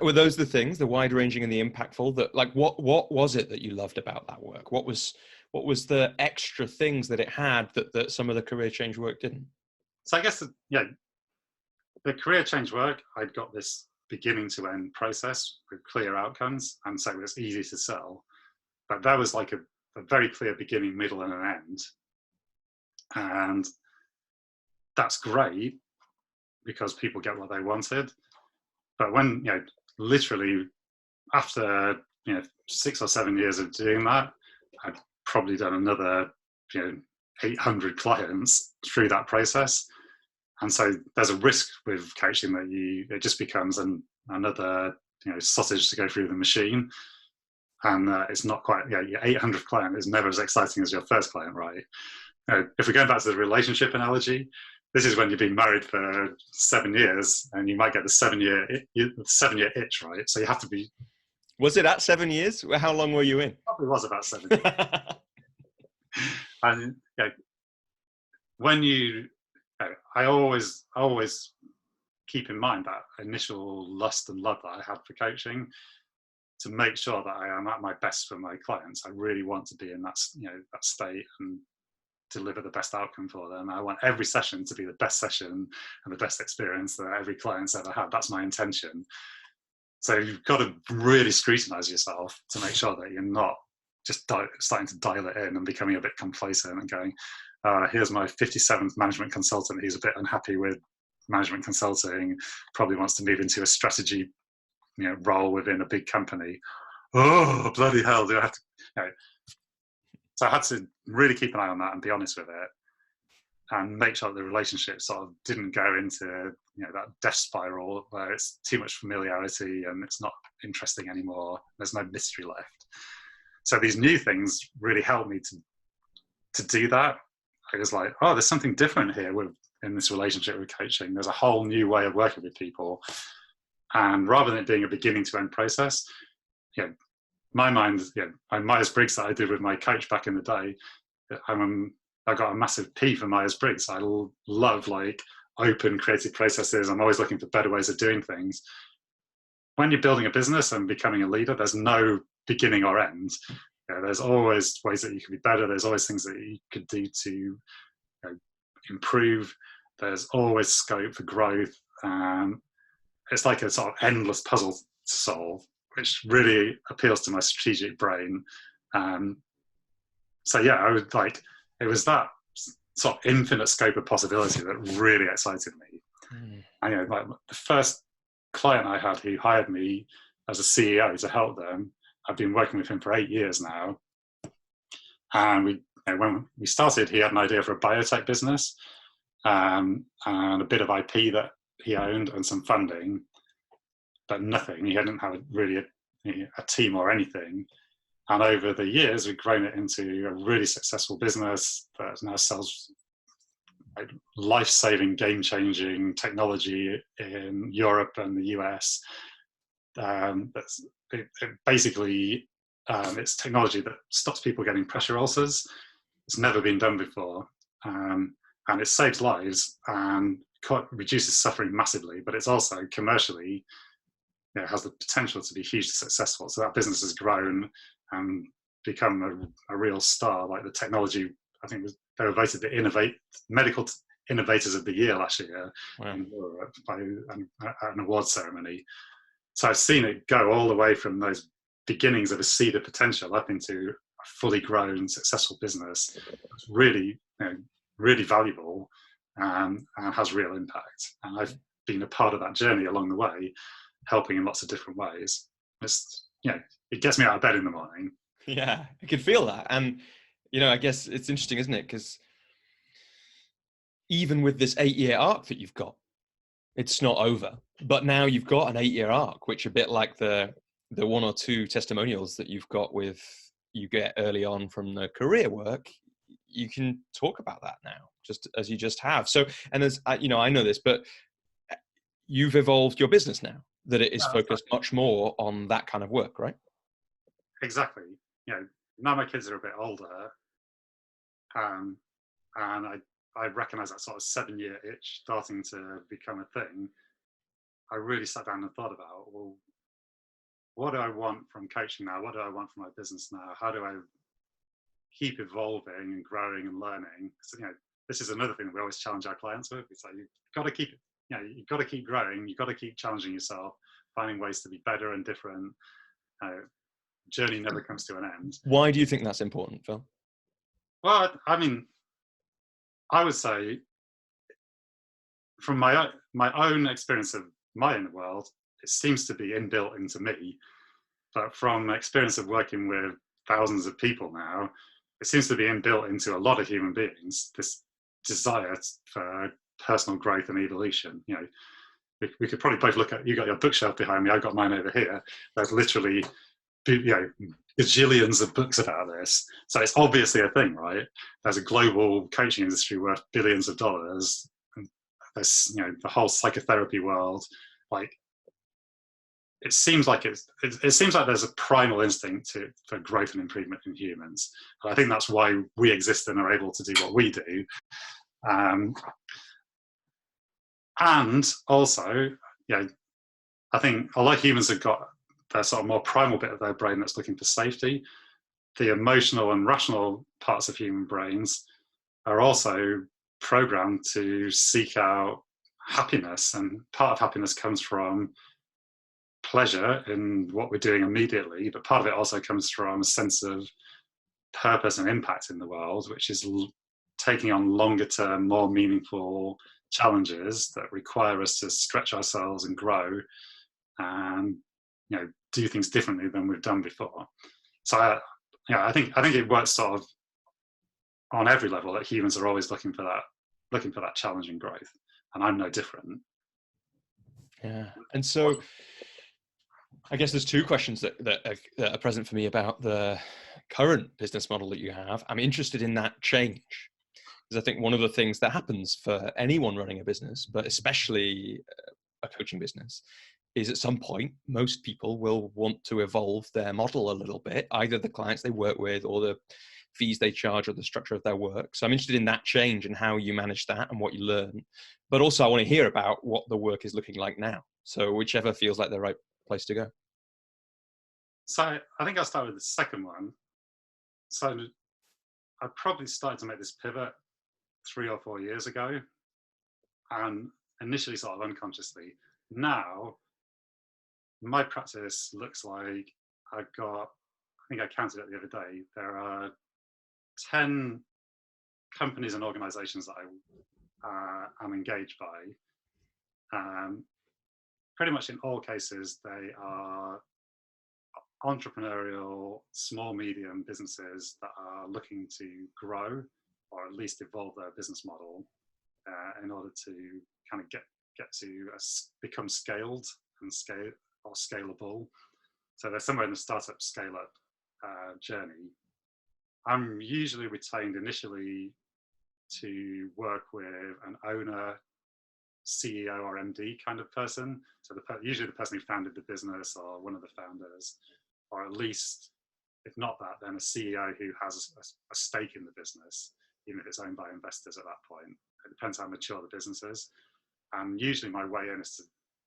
[SPEAKER 1] Were those the things, the wide-ranging and the impactful, that what was it that you loved about that work? What was the extra things that it had that some of the career change work didn't?
[SPEAKER 2] So I guess the career change work, I'd got this beginning to end process with clear outcomes, and so it was easy to sell. But that was like a very clear beginning, middle, and an end. And that's great because people get what they wanted. But when, literally after 6 or 7 years of doing that, I'd probably done another 800 clients through that process. And so there's a risk with coaching that it just becomes another sausage to go through the machine. And it's not quite, your 800th client is never as exciting as your first client, right? If we're going back to the relationship analogy, this is when you've been married for 7 years and you might get the 7-year itch, right? So you have to be.
[SPEAKER 1] Was it at 7 years? How long were you in?
[SPEAKER 2] Probably was about 7 years. And when I always keep in mind that initial lust and love that I had for coaching, to make sure that I am at my best for my clients. I really want to be in that state and deliver the best outcome for them. I want every session to be the best session and the best experience that every client's ever had. That's my intention. So you've got to really scrutinize yourself to make sure that you're not just starting to dial it in and becoming a bit complacent and going, here's my 57th management consultant who's a bit unhappy with management consulting, probably wants to move into a strategy role within a big company. Oh, bloody hell, do I have to? So I had to really keep an eye on that and be honest with it, and make sure that the relationship sort of didn't go into that death spiral where it's too much familiarity and it's not interesting anymore. There's no mystery left. So these new things really helped me to do that. I was like, oh, there's something different here in this relationship with coaching. There's a whole new way of working with people. And rather than it being a beginning to end process, my mind, my Myers-Briggs that I did with my coach back in the day, I got a massive P for Myers-Briggs. I love open creative processes. I'm always looking for better ways of doing things. When you're building a business and becoming a leader, there's no beginning or end. There's always ways that you can be better. There's always things that you could do to improve. There's always scope for growth. It's like a sort of endless puzzle to solve, which really appeals to my strategic brain. So I would it was that sort of infinite scope of possibility that really excited me. And the first client I had who hired me as a CEO to help them, I've been working with him for 8 years now. And when we started, he had an idea for a biotech business, and a bit of IP that he owned and some funding, but nothing. He hadn't had really a team or anything. And over the years, we've grown it into a really successful business that now sells life-saving, game-changing technology in Europe and the US. Basically, it's technology that stops people getting pressure ulcers. It's never been done before. And it saves lives and reduces suffering massively, but it's also commercially, has the potential to be hugely successful. So that business has grown and become a real star. Like the technology, I think they were voted the medical innovators of the year last year. Wow. In Europe by an award ceremony. So I've seen it go all the way from those beginnings of a seed of potential up into a fully grown, successful business. It's really, really valuable and has real impact. And I've been a part of that journey along the way, helping in lots of different ways. It's, it gets me out of bed in the morning.
[SPEAKER 1] Yeah, I could feel that. And, I guess it's interesting, isn't it? Because even with this 8-year arc that you've got, it's not over. But now you've got an 8-year arc, which a bit like the 1 or 2 testimonials that you've got you get early on from the career work, you can talk about that now, just as you just have. So, and as I know this, but you've evolved your business now, that it is focused much more on that kind of work, right?
[SPEAKER 2] Exactly. Now my kids are a bit older, and I recognize that sort of 7-year itch starting to become a thing. I really sat down and thought about, well, what do I want from coaching now? What do I want from my business now? How do I keep evolving and growing and learning? So, this is another thing that we always challenge our clients with. It's like, you've got to keep, you've got to keep growing. You've got to keep challenging yourself, finding ways to be better and different. Journey never comes to an end.
[SPEAKER 1] Why do you think that's important, Phil?
[SPEAKER 2] Well, I mean, I would say from my own experience of my inner world, it seems to be inbuilt into me But from experience of working with thousands of people now, it seems to be inbuilt into a lot of human beings, this desire for personal growth and evolution. You know, we could probably both look at, you got your bookshelf behind me, I've got mine over here. There's literally, you know, gajillions of books about this. So it's obviously a thing, right? There's a global coaching industry worth billions of dollars. There's, you know, the whole psychotherapy world. Like, it seems like it seems like there's a primal instinct for growth and improvement in humans. And I think that's why we exist and are able to do what we do. And also, you know, I think a lot of humans have got their sort of more primal bit of their brain that's looking for safety. The emotional and rational parts of human brains are also programmed to seek out happiness, and part of happiness comes from pleasure in what we're doing immediately, but part of it also comes from a sense of purpose and impact in the world, which is taking on longer term, more meaningful challenges that require us to stretch ourselves and grow and, you know, do things differently than we've done before. So I think it works sort of on every level, that humans are always looking for that challenge and growth, and I'm no different.
[SPEAKER 1] Yeah. And so I guess there's two questions that are present for me about the current business model that you have. I'm interested in that change, because I think one of the things that happens for anyone running a business, but especially a coaching business, is at some point, most people will want to evolve their model a little bit, either the clients they work with or the fees they charge or the structure of their work. So I'm interested in that change and how you manage that and what you learn. But also I want to hear about what the work is looking like now. So whichever feels like the right place to go.
[SPEAKER 2] So I think I'll start with the second one. So I probably started to make this pivot 3 or 4 years ago, and initially sort of unconsciously. Now my practice looks like I think I counted it the other day, there are 10 companies and organizations that I am engaged by. Pretty much in all cases, they are entrepreneurial, small, medium businesses that are looking to grow or at least evolve their business model in order to kind of get to become scaled and scalable. So they're somewhere in the startup scale-up journey. I'm usually retained initially to work with an owner, CEO or MD kind of person. So usually the person who founded the business or one of the founders, or at least, if not that, then a CEO who has a stake in the business, even if it's owned by investors at that point. It depends how mature the business is. And usually my way in is to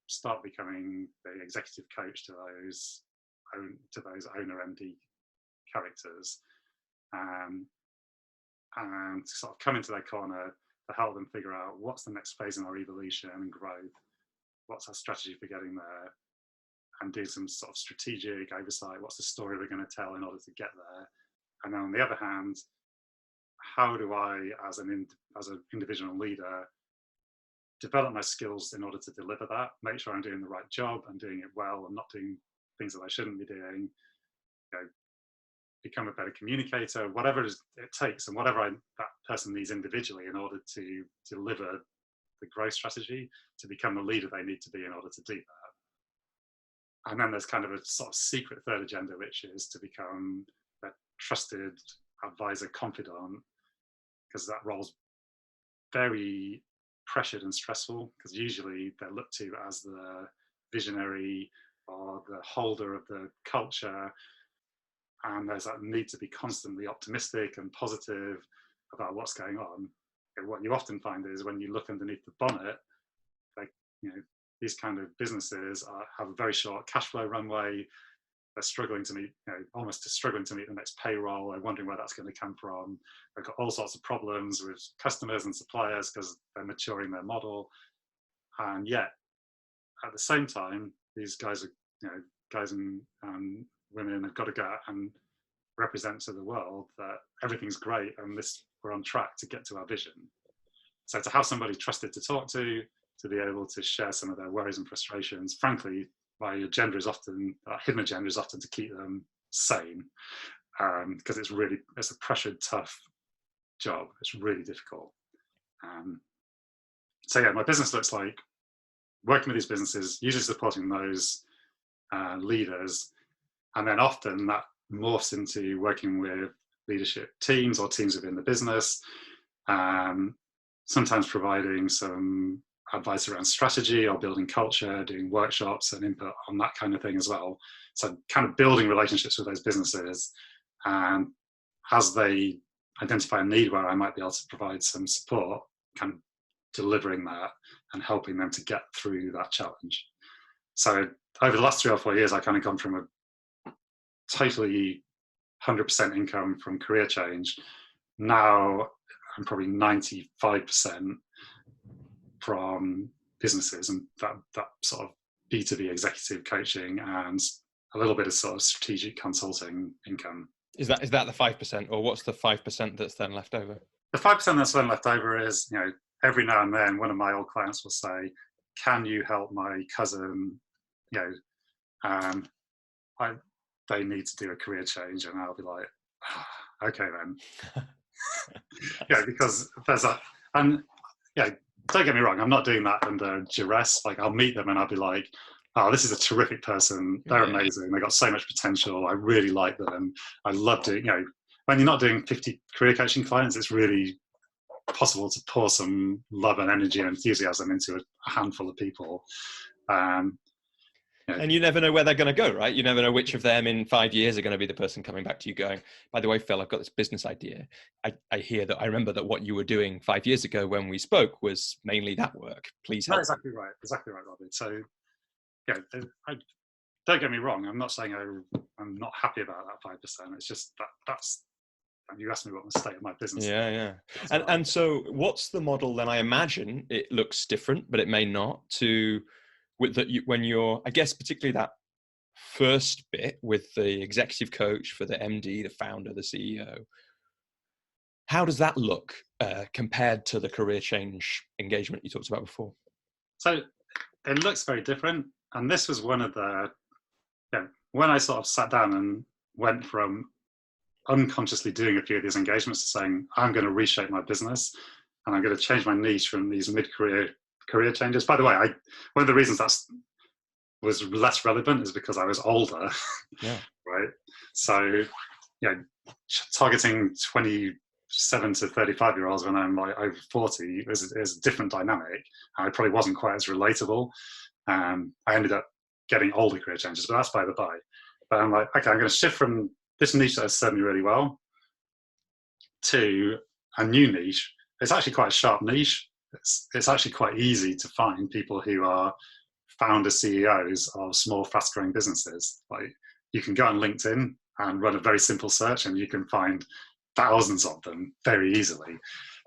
[SPEAKER 2] start becoming the executive coach to those owner MD characters, and sort of come into their corner to help them figure out what's the next phase in our evolution and growth, what's our strategy for getting there, and do some sort of strategic oversight. What's the story we're going to tell in order to get there? And then on the other hand, how do I, as an individual leader, develop my skills in order to deliver that, make sure I'm doing the right job, I'm doing it well, I'm not doing things that I shouldn't be doing, you know, become a better communicator, whatever it takes, and whatever that person needs individually in order to deliver the growth strategy, to become the leader they need to be in order to do that. And then there's kind of a sort of secret third agenda, which is to become a trusted advisor, confidant, because that role's very pressured and stressful, because usually they're looked to as the visionary or the holder of the culture, and there's that need to be constantly optimistic and positive about what's going on. And what you often find is when you look underneath the bonnet, like, you know, these kind of businesses have a very short cash flow runway. They're struggling to meet, you know, almost struggling to meet the next payroll. They're wondering where that's going to come from. They've got all sorts of problems with customers and suppliers because they're maturing their model. And yet, at the same time, these guys are, you know, guys and women have got to go out and represent to the world that everything's great and we're on track to get to our vision. So to have somebody trusted to talk to be able to share some of their worries and frustrations, frankly, my agenda is often, hidden agenda is often to keep them sane, because it's a pressured, tough job. It's really difficult. So yeah, my business looks like working with these businesses, usually supporting those leaders, and then often that morphs into working with leadership teams or teams within the business, sometimes providing some advice around strategy or building culture, doing workshops and input on that kind of thing as well. So kind of building relationships with those businesses, and as they identify a need where I might be able to provide some support, kind of delivering that and helping them to get through that challenge. So over the last 3 or 4 years, I kind of gone from a totally 100% income from career change. Now I'm probably 95% from businesses, and that sort of B2B executive coaching and a little bit of sort of strategic consulting income.
[SPEAKER 1] Is that the 5%, or what's the 5% that's then left over?
[SPEAKER 2] The 5% that's then left over is, every now and then one of my old clients will say, "Can you help my cousin? They need to do a career change," and I'll be like, "Oh, okay then."
[SPEAKER 1] Nice.
[SPEAKER 2] Because there's that, and don't get me wrong, I'm not doing that under duress. Like, I'll meet them and I'll be like, "Oh, this is a terrific person. They're amazing. They got so much potential. I really like them. I love doing." When you're not doing 50 career coaching clients, it's really possible to pour some love and energy and enthusiasm into a handful of people.
[SPEAKER 1] And you never know where they're going to go, right? You never know which of them in 5 years are going to be the person coming back to you going, "By the way, Phil, I've got this business idea. I remember that what you were doing 5 years ago when we spoke was mainly that work. Please help."
[SPEAKER 2] No, exactly right, Robbie. So, don't get me wrong. I'm not saying I'm not happy about that 5%. It's just that's. You asked me what the state of my business is.
[SPEAKER 1] Yeah. And so what's the model then? I imagine it looks different, but it may not, when you're, I guess, particularly that first bit with the executive coach for the MD, the founder, the CEO. How does that look compared to the career change engagement you talked about before?
[SPEAKER 2] So it looks very different. And this was one of the, when I sort of sat down and went from unconsciously doing a few of these engagements to saying, "I'm going to reshape my business and I'm going to change my niche from these mid-career changes." By the way, one of the reasons that was less relevant is because I was older.
[SPEAKER 1] Yeah.
[SPEAKER 2] Right. So, targeting 27 to 35-year-olds when I'm like over 40 is a different dynamic. I probably wasn't quite as relatable. I ended up getting older career changes, but that's by the by. But I'm like, okay, I'm going to shift from this niche that has served me really well to a new niche. It's actually quite a sharp niche. It's actually quite easy to find people who are founder CEOs of small, fast-growing businesses. Like, you can go on LinkedIn and run a very simple search, and you can find thousands of them very easily.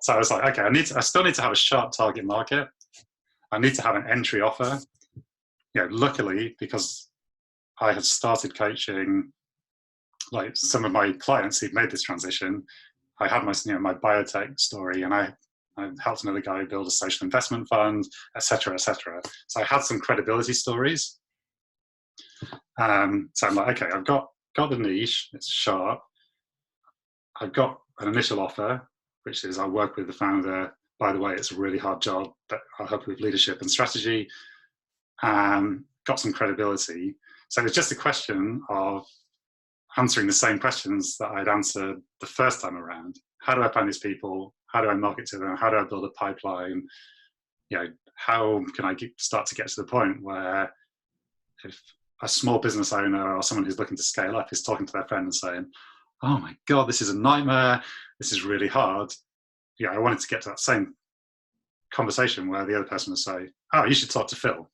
[SPEAKER 2] So I was like, okay, I still need to have a sharp target market. I need to have an entry offer. Luckily, because I had started coaching, like some of my clients who'd made this transition, I had my biotech story, and I helped another guy build a social investment fund, etc., etc. So I had some credibility stories. So I'm like, okay, I've got the niche. It's sharp. I've got an initial offer, which is I'll work with the founder. By the way, it's a really hard job, but I'll help with leadership and strategy. Got some credibility. So it's just a question of answering the same questions that I'd answered the first time around. How do I find these people? How do I market to them? How do I build a pipeline? How can I start to get to the point where if a small business owner or someone who's looking to scale up is talking to their friend and saying, "Oh my God, this is a nightmare. This is really hard." I wanted to get to that same conversation where the other person would say, "Oh, you should talk to Phil."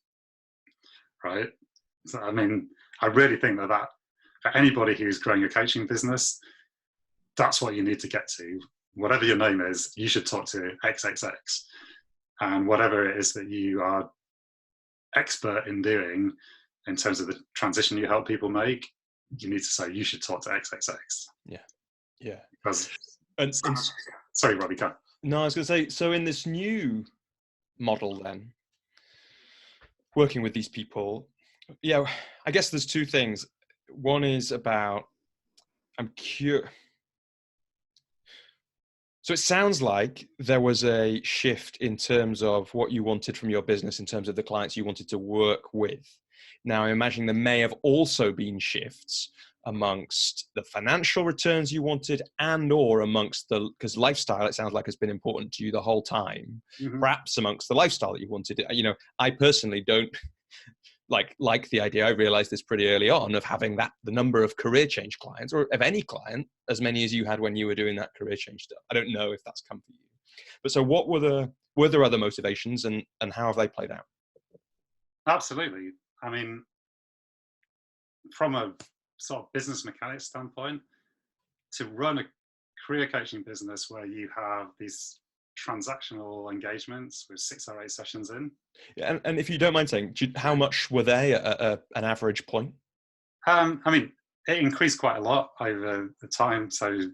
[SPEAKER 2] Right? So, I really think that for anybody who's growing a coaching business, that's what you need to get to. Whatever your name is, you should talk to XXX. And whatever it is that you are expert in doing in terms of the transition you help people make, you need to say, "You should talk to XXX.
[SPEAKER 1] Yeah.
[SPEAKER 2] Because,
[SPEAKER 1] And
[SPEAKER 2] sorry, Robbie, go.
[SPEAKER 1] No, I was going to say, so in this new model then, working with these people, Yeah, I guess there's two things. One is about, I'm curious. So it sounds like there was a shift in terms of what you wanted from your business, in terms of the clients you wanted to work with. Now, I imagine there may have also been shifts amongst the financial returns you wanted and or amongst the, because lifestyle, it sounds like, has been important to you the whole time,
[SPEAKER 2] Mm-hmm.
[SPEAKER 1] perhaps amongst the lifestyle that you wanted. You know, I personally don't like the idea. I realized this pretty early on, of having the number of career change clients, or of any client, as many as you had when you were doing that career change stuff. I don't know if that's come for you, but so what were there other motivations, and how have they played out?
[SPEAKER 2] Absolutely. I mean, from a sort of business mechanics standpoint, to run a career coaching business where you have these transactional engagements with 6 or 8 sessions in.
[SPEAKER 1] Yeah, and if you don't mind saying, how much were they at an average point?
[SPEAKER 2] I mean, it increased quite a lot over the time. So, you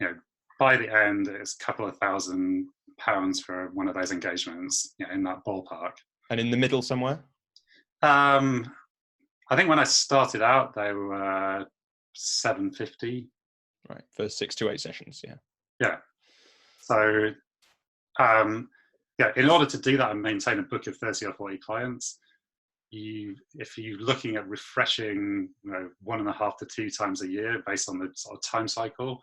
[SPEAKER 2] know, by the end, it's a couple of £1,000 for one of those engagements, you know, in that ballpark.
[SPEAKER 1] And in the middle somewhere?
[SPEAKER 2] I think when I started out, they were 750.
[SPEAKER 1] Right, for 6 to 8 sessions, yeah.
[SPEAKER 2] Yeah. So, yeah, in order to do that and maintain a book of 30 or 40 clients, if you're looking at refreshing, you know, 1.5 to 2 times a year based on the sort of time cycle,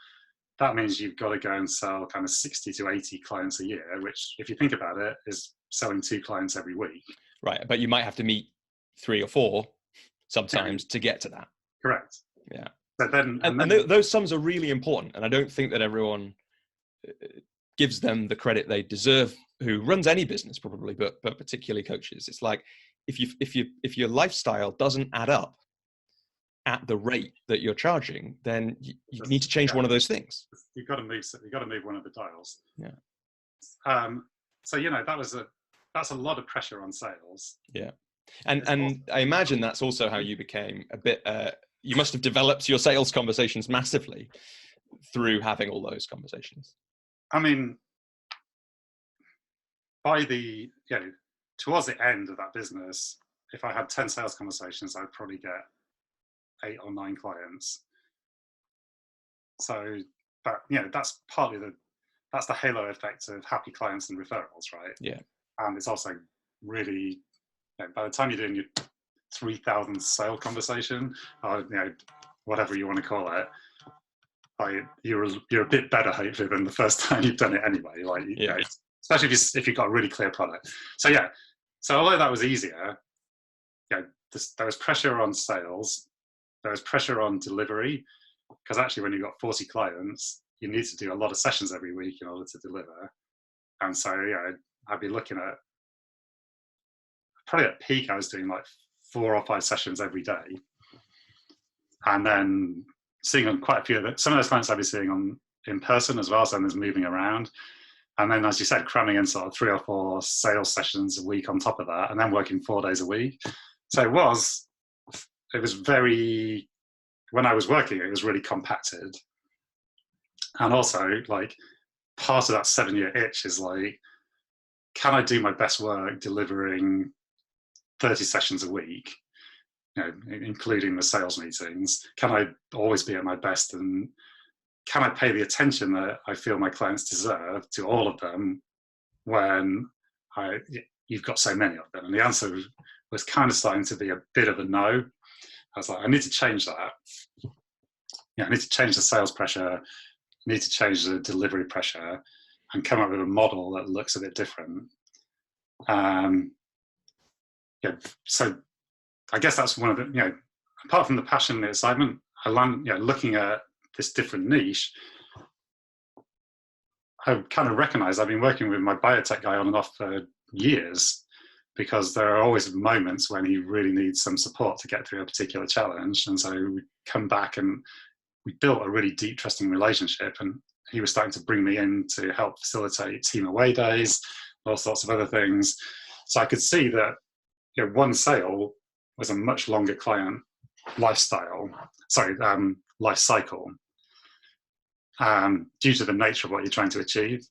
[SPEAKER 2] that means you've got to go and sell kind of 60 to 80 clients a year, which, if you think about it, is selling 2 clients every week.
[SPEAKER 1] Right, but you might have to meet 3 or 4 sometimes to get to that.
[SPEAKER 2] Correct.
[SPEAKER 1] Yeah.
[SPEAKER 2] So then,
[SPEAKER 1] those sums are really important, and I don't think that everyone gives them the credit they deserve, who runs any business probably, but particularly coaches. It's like, if your lifestyle doesn't add up at the rate that you're charging, then you need to change one of those things.
[SPEAKER 2] You've got to move one of the dials.
[SPEAKER 1] Yeah.
[SPEAKER 2] So, you know, that's a lot of pressure on sales.
[SPEAKER 1] Yeah. And I imagine that's also how you became a bit, you must have developed your sales conversations massively through having all those conversations.
[SPEAKER 2] I mean, towards the end of that business, if I had 10 sales conversations, I'd probably get 8 or 9 clients. So, but, you know, that's partly that's the halo effect of happy clients and referrals, right?
[SPEAKER 1] Yeah. And
[SPEAKER 2] it's also really, you know, by the time you're doing your 3,000th sale conversation, or, you know, whatever you want to call it, like, you're a bit better, hopefully, than the first time you've done it anyway. Like, you know, especially if you've got a really clear product. So yeah, so although that was easier, you know, there was pressure on sales, there was pressure on delivery, because actually when you've got 40 clients, you need to do a lot of sessions every week in order to deliver. And so, yeah, I'd be looking at, probably at peak, I was doing like 4 or 5 sessions every day. And then seeing on quite a few of some of those clients I'd be seeing in person as well, so there's moving around. And then, as you said, cramming in sort of 3 or 4 sales sessions a week on top of that, and then working 4 days a week. So it was very, when I was working, it was really compacted. And also, like, part of that 7-year itch is like, can I do my best work delivering 30 sessions a week, you know, including the sales meetings? Can I always be at my best, and can I pay the attention that I feel my clients deserve to all of them when you've got so many of them? And the answer was kind of starting to be a bit of a no. I was like, I need to change that. Yeah, I need to change the sales pressure, I need to change the delivery pressure, and come up with a model that looks a bit different. Yeah, so I guess that's one of the, you know, apart from the passion and the excitement, I learned, you know, looking at this different niche, I kind of recognize I've been working with my biotech guy on and off for years, because there are always moments when he really needs some support to get through a particular challenge. And so we come back and we built a really deep, trusting relationship. And he was starting to bring me in to help facilitate team away days, all sorts of other things. So I could see that, you know, one sale was a much longer client life cycle, due to the nature of what you're trying to achieve.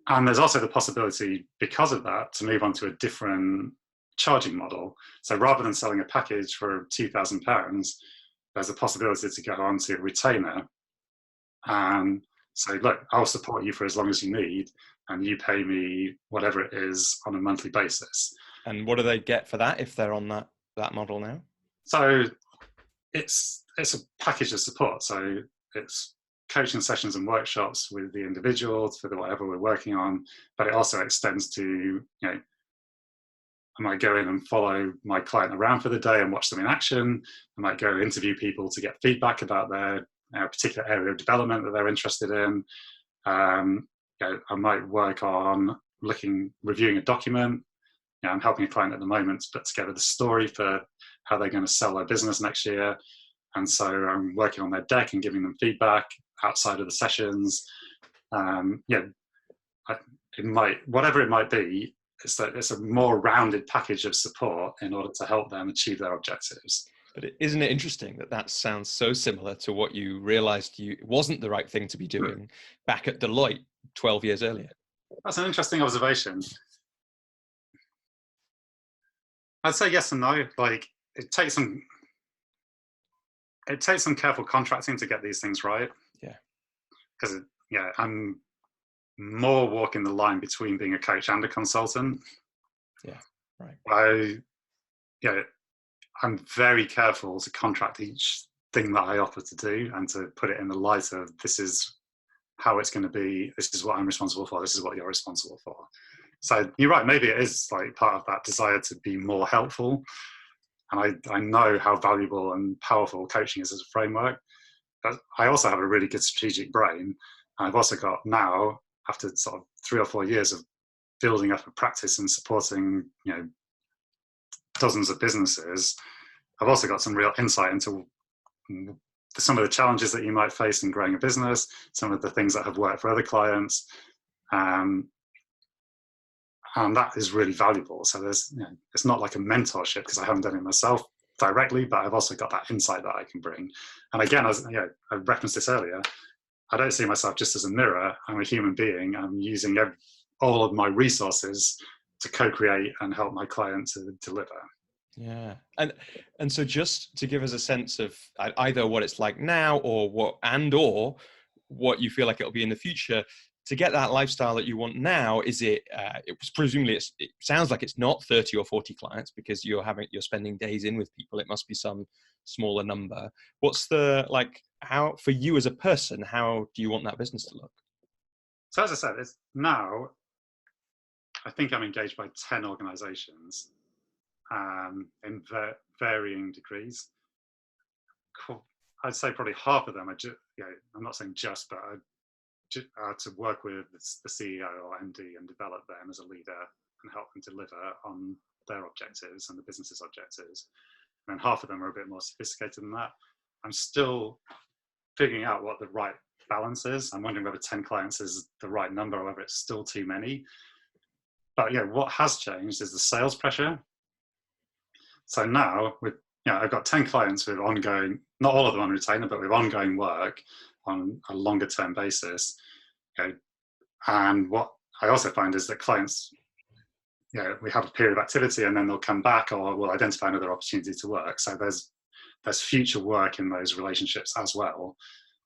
[SPEAKER 2] And there's also the possibility, because of that, to move on to a different charging model. So rather than selling a package for £2,000, there's a possibility to go on to a retainer and say, look, I'll support you for as long as you need, and you pay me whatever it is on a monthly basis.
[SPEAKER 1] And what do they get for that if they're on that model now?
[SPEAKER 2] So it's a package of support. So it's coaching sessions and workshops with the individuals for whatever we're working on, but it also extends to, you know, I might go in and follow my client around for the day and watch them in action. I might go interview people to get feedback about their particular area of development that they're interested in. You know, I might work on reviewing a document. You know, I'm helping a client at the moment to put together the story for how they're going to sell their business next year. And so I'm working on their deck and giving them feedback outside of the sessions. Yeah, whatever it might be, it's a more rounded package of support in order to help them achieve their objectives.
[SPEAKER 1] But isn't it interesting that sounds so similar to what you realized wasn't the right thing to be doing back at Deloitte 12 years earlier?
[SPEAKER 2] That's an interesting observation. I'd say yes and no. Like, it takes some careful contracting to get these things right.
[SPEAKER 1] Yeah.
[SPEAKER 2] Because I'm more walking the line between being a coach and a consultant.
[SPEAKER 1] Yeah. Right.
[SPEAKER 2] I'm very careful to contract each thing that I offer to do and to put it in the light of, this is how it's going to be, this is what I'm responsible for, this is what you're responsible for. So you're right, maybe it is like part of that desire to be more helpful. And I know how valuable and powerful coaching is as a framework. But I also have a really good strategic brain. And I've also got now, after sort of 3 or 4 years of building up a practice and supporting, you know, dozens of businesses, I've also got some real insight into some of the challenges that you might face in growing a business, some of the things that have worked for other clients. And that is really valuable. So it's not like a mentorship, because I haven't done it myself directly, but I've also got that insight that I can bring. And again, as I referenced this earlier, I don't see myself just as a mirror. I'm a human being. I'm using all of my resources to co-create and help my client to deliver.
[SPEAKER 1] Yeah. And so just to give us a sense of either what it's like now or what you feel like it'll be in the future, to get that lifestyle that you want now, is it presumably it sounds like it's not 30 or 40 clients, because you're spending days in with people. It must be some smaller number. What's how for you as a person, how do you want that business to look?
[SPEAKER 2] So as I said, now I think I'm engaged by 10 organizations in varying degrees. I'd say probably half of them are I'm not saying just, but to work with the CEO or MD and develop them as a leader and help them deliver on their objectives and the business's objectives. And then half of them are a bit more sophisticated than that. I'm still figuring out what the right balance is. I'm wondering whether 10 clients is the right number or whether it's still too many. But what has changed is the sales pressure. So now I've got 10 clients with ongoing, not all of them on retainer, but with ongoing work on a longer term basis. And what I also find is that clients, we have a period of activity and then they'll come back, or we'll identify another opportunity to work. So there's future work in those relationships as well,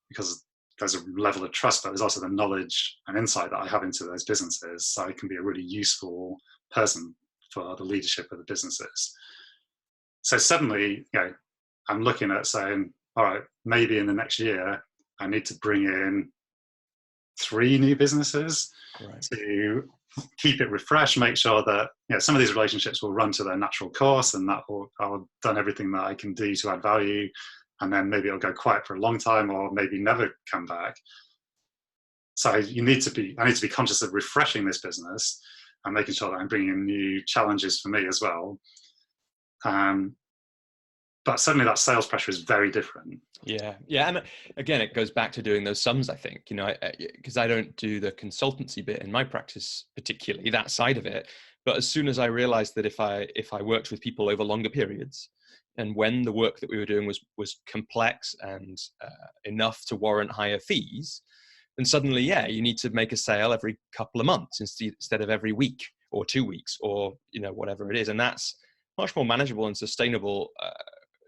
[SPEAKER 2] because there's a level of trust, but there's also the knowledge and insight that I have into those businesses. So I can be a really useful person for the leadership of the businesses. So suddenly, I'm looking at saying, all right, maybe in the next year, I need to bring in 3 new businesses to keep it refreshed, make sure that some of these relationships will run to their natural course, and that I've done everything that I can do to add value, and then maybe it'll go quiet for a long time, or maybe never come back. So I need to be conscious of refreshing this business and making sure that I'm bringing in new challenges for me as well. But suddenly that sales pressure is very different.
[SPEAKER 1] Yeah. And again, it goes back to doing those sums, I think, because I don't do the consultancy bit in my practice, particularly that side of it. But as soon as I realized that if I worked with people over longer periods, and when the work that we were doing was complex and enough to warrant higher fees, And suddenly, yeah, you need to make a sale every couple of months instead of every week or 2 weeks or, whatever it is. And that's much more manageable and sustainable.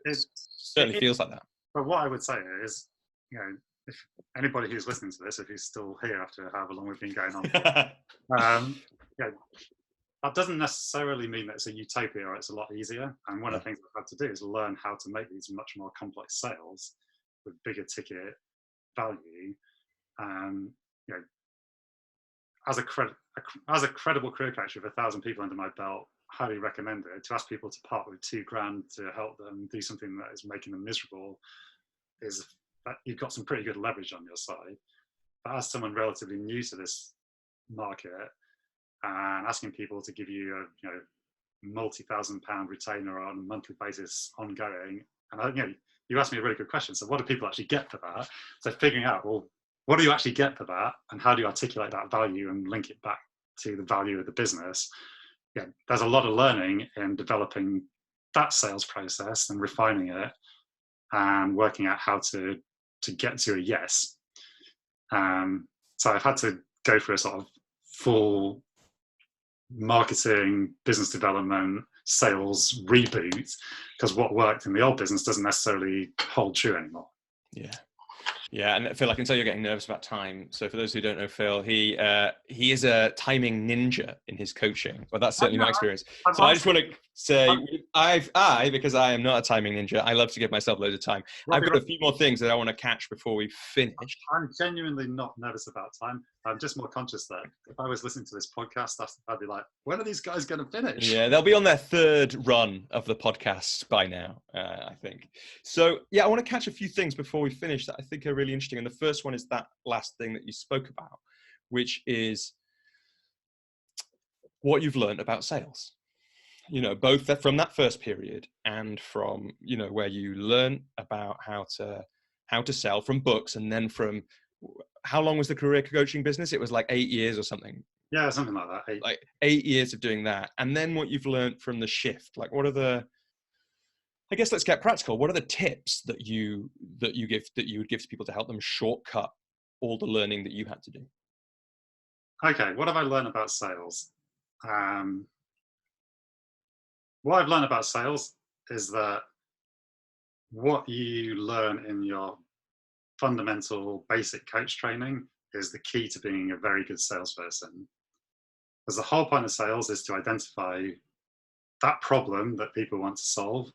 [SPEAKER 2] It,
[SPEAKER 1] Certainly
[SPEAKER 2] it,
[SPEAKER 1] feels like that.
[SPEAKER 2] but what I would say is, if anybody who's listening to this, if he's still here after however long we've been going on, that doesn't necessarily mean that it's a utopia or it's a lot easier. And one of the things I've had to do is learn how to make these much more complex sales with bigger ticket value. As a credible career coach with 1,000 people under my belt, highly recommend it. To ask people to part with $2,000 to help them do something that is making them miserable is that you've got some pretty good leverage on your side. But as someone relatively new to this market, and asking people to give you a multi-thousand-pound retainer on a monthly basis ongoing, and you asked me a really good question. So what do people actually get for that? So figuring out, well, what do you actually get for that, and how do you articulate that value and link it back to the value of the business? Yeah, there's a lot of learning in developing that sales process and refining it and working out how to get to a yes. So I've had to go through a sort of full marketing, business development, sales reboot, because what worked in the old business doesn't necessarily hold true anymore.
[SPEAKER 1] Yeah, and Phil, I can tell you're getting nervous about time. So for those who don't know Phil, he is a timing ninja in his coaching. Well, that's certainly my experience. So I just want to say, because I am not a timing ninja, I love to give myself loads of time. I've got a few more things that I want to catch before we finish.
[SPEAKER 2] I'm genuinely not nervous about time. I'm just more conscious that if I was listening to this podcast, I'd be like, when are these guys going to finish?
[SPEAKER 1] Yeah, they'll be on their third run of the podcast by now, I think. So yeah, I want to catch a few things before we finish that I think are really interesting. And the first one is that last thing that you spoke about, which is what you've learned about sales. Both from that first period and from, where you learn about how to sell from books, and then from how long was the career coaching business? It was like 8 years or something.
[SPEAKER 2] Yeah, something like that.
[SPEAKER 1] Like 8 years of doing that. And then what you've learned from the shift, like I guess let's get practical. What are the tips that you would give to people to help them shortcut all the learning that you had to do?
[SPEAKER 2] Okay, what have I learned about sales? What I've learned about sales is that what you learn in your fundamental basic coach training is the key to being a very good salesperson. Because the whole point of sales is to identify that problem that people want to solve,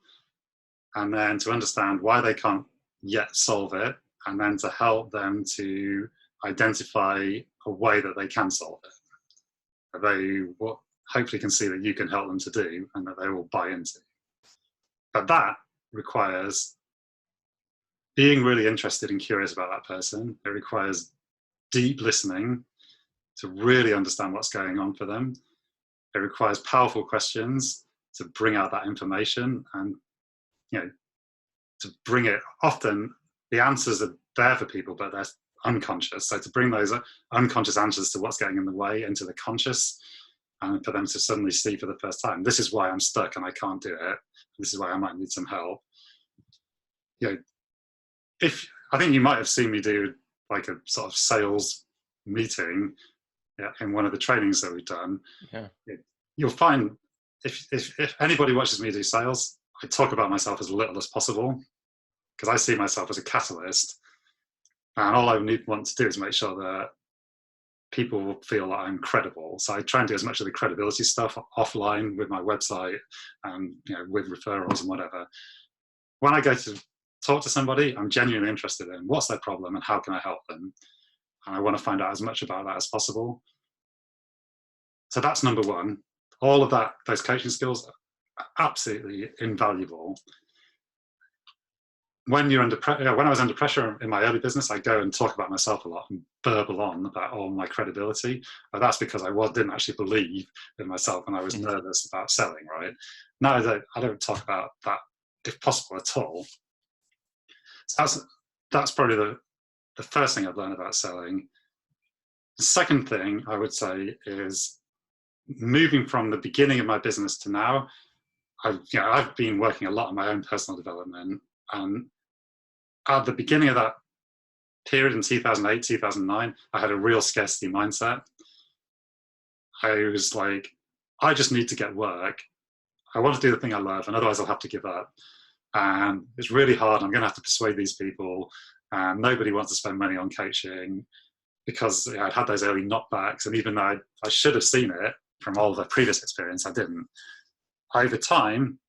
[SPEAKER 2] and then to understand why they can't yet solve it, and then to help them to identify a way that they can solve it. They hopefully can see that you can help them to do, and that they will buy into. But that requires being really interested and curious about that person. It requires deep listening to really understand what's going on for them. It requires powerful questions to bring out that information, and to bring it. Often the answers are there for people, but they're unconscious. So to bring those unconscious answers to what's getting in the way into the conscious, and for them to suddenly see for the first time, this is why I'm stuck and I can't do it. This is why I might need some help. If I think you might have seen me do like a sort of sales meeting in one of the trainings that we've done.
[SPEAKER 1] Yeah.
[SPEAKER 2] You'll find if anybody watches me do sales, I talk about myself as little as possible, because I see myself as a catalyst, and all I want to do is make sure that people feel that I'm credible. So I try and do as much of the credibility stuff offline with my website and with referrals and whatever. When I go to talk to somebody, I'm genuinely interested in what's their problem and how can I help them, and I want to find out as much about that as possible. So that's number one. All of those coaching skills are absolutely invaluable. When you're under when I was under pressure in my early business, I go and talk about myself a lot and burble on about all my credibility. But that's because I didn't actually believe in myself, and I was nervous about selling. Right now, I don't talk about that, if possible, at all. So that's probably the first thing I've learned about selling. The second thing I would say is, moving from the beginning of my business to now, I've been working a lot on my own personal development, and at the beginning of that period in 2008, 2009, I had a real scarcity mindset. I was like, I just need to get work. I want to do the thing I love, and otherwise I'll have to give up. And it's really hard. I'm going to have to persuade these people. And nobody wants to spend money on coaching because I'd had those early knockbacks. And even though I should have seen it from all the previous experience, I didn't. Over time,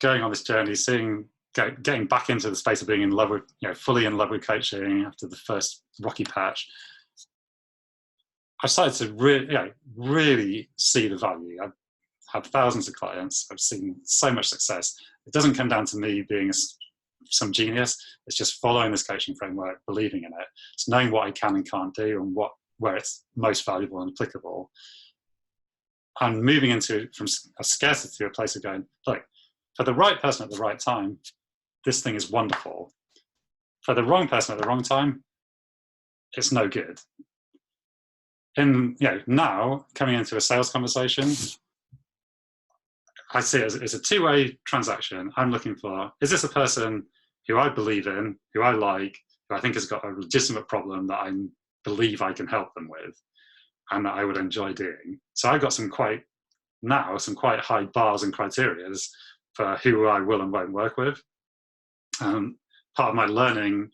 [SPEAKER 2] going on this journey, getting back into the space of being in love with, fully in love with coaching after the first rocky patch, I started to really see the value. I've had thousands of clients. I've seen so much success. It doesn't come down to me being some genius. It's just following this coaching framework, believing in it. It's knowing what I can and can't do and where it's most valuable and applicable. And moving from a scarcity to a place of going, look, for the right person at the right time, this thing is wonderful. For the wrong person at the wrong time, it's no good. And now coming into a sales conversation, I see it as a two-way transaction. I'm looking for, is this a person who I believe in, who I like, who I think has got a legitimate problem that I believe I can help them with and that I would enjoy doing? So I've got some quite high bars and criterias for who I will and won't work with. Part of my learning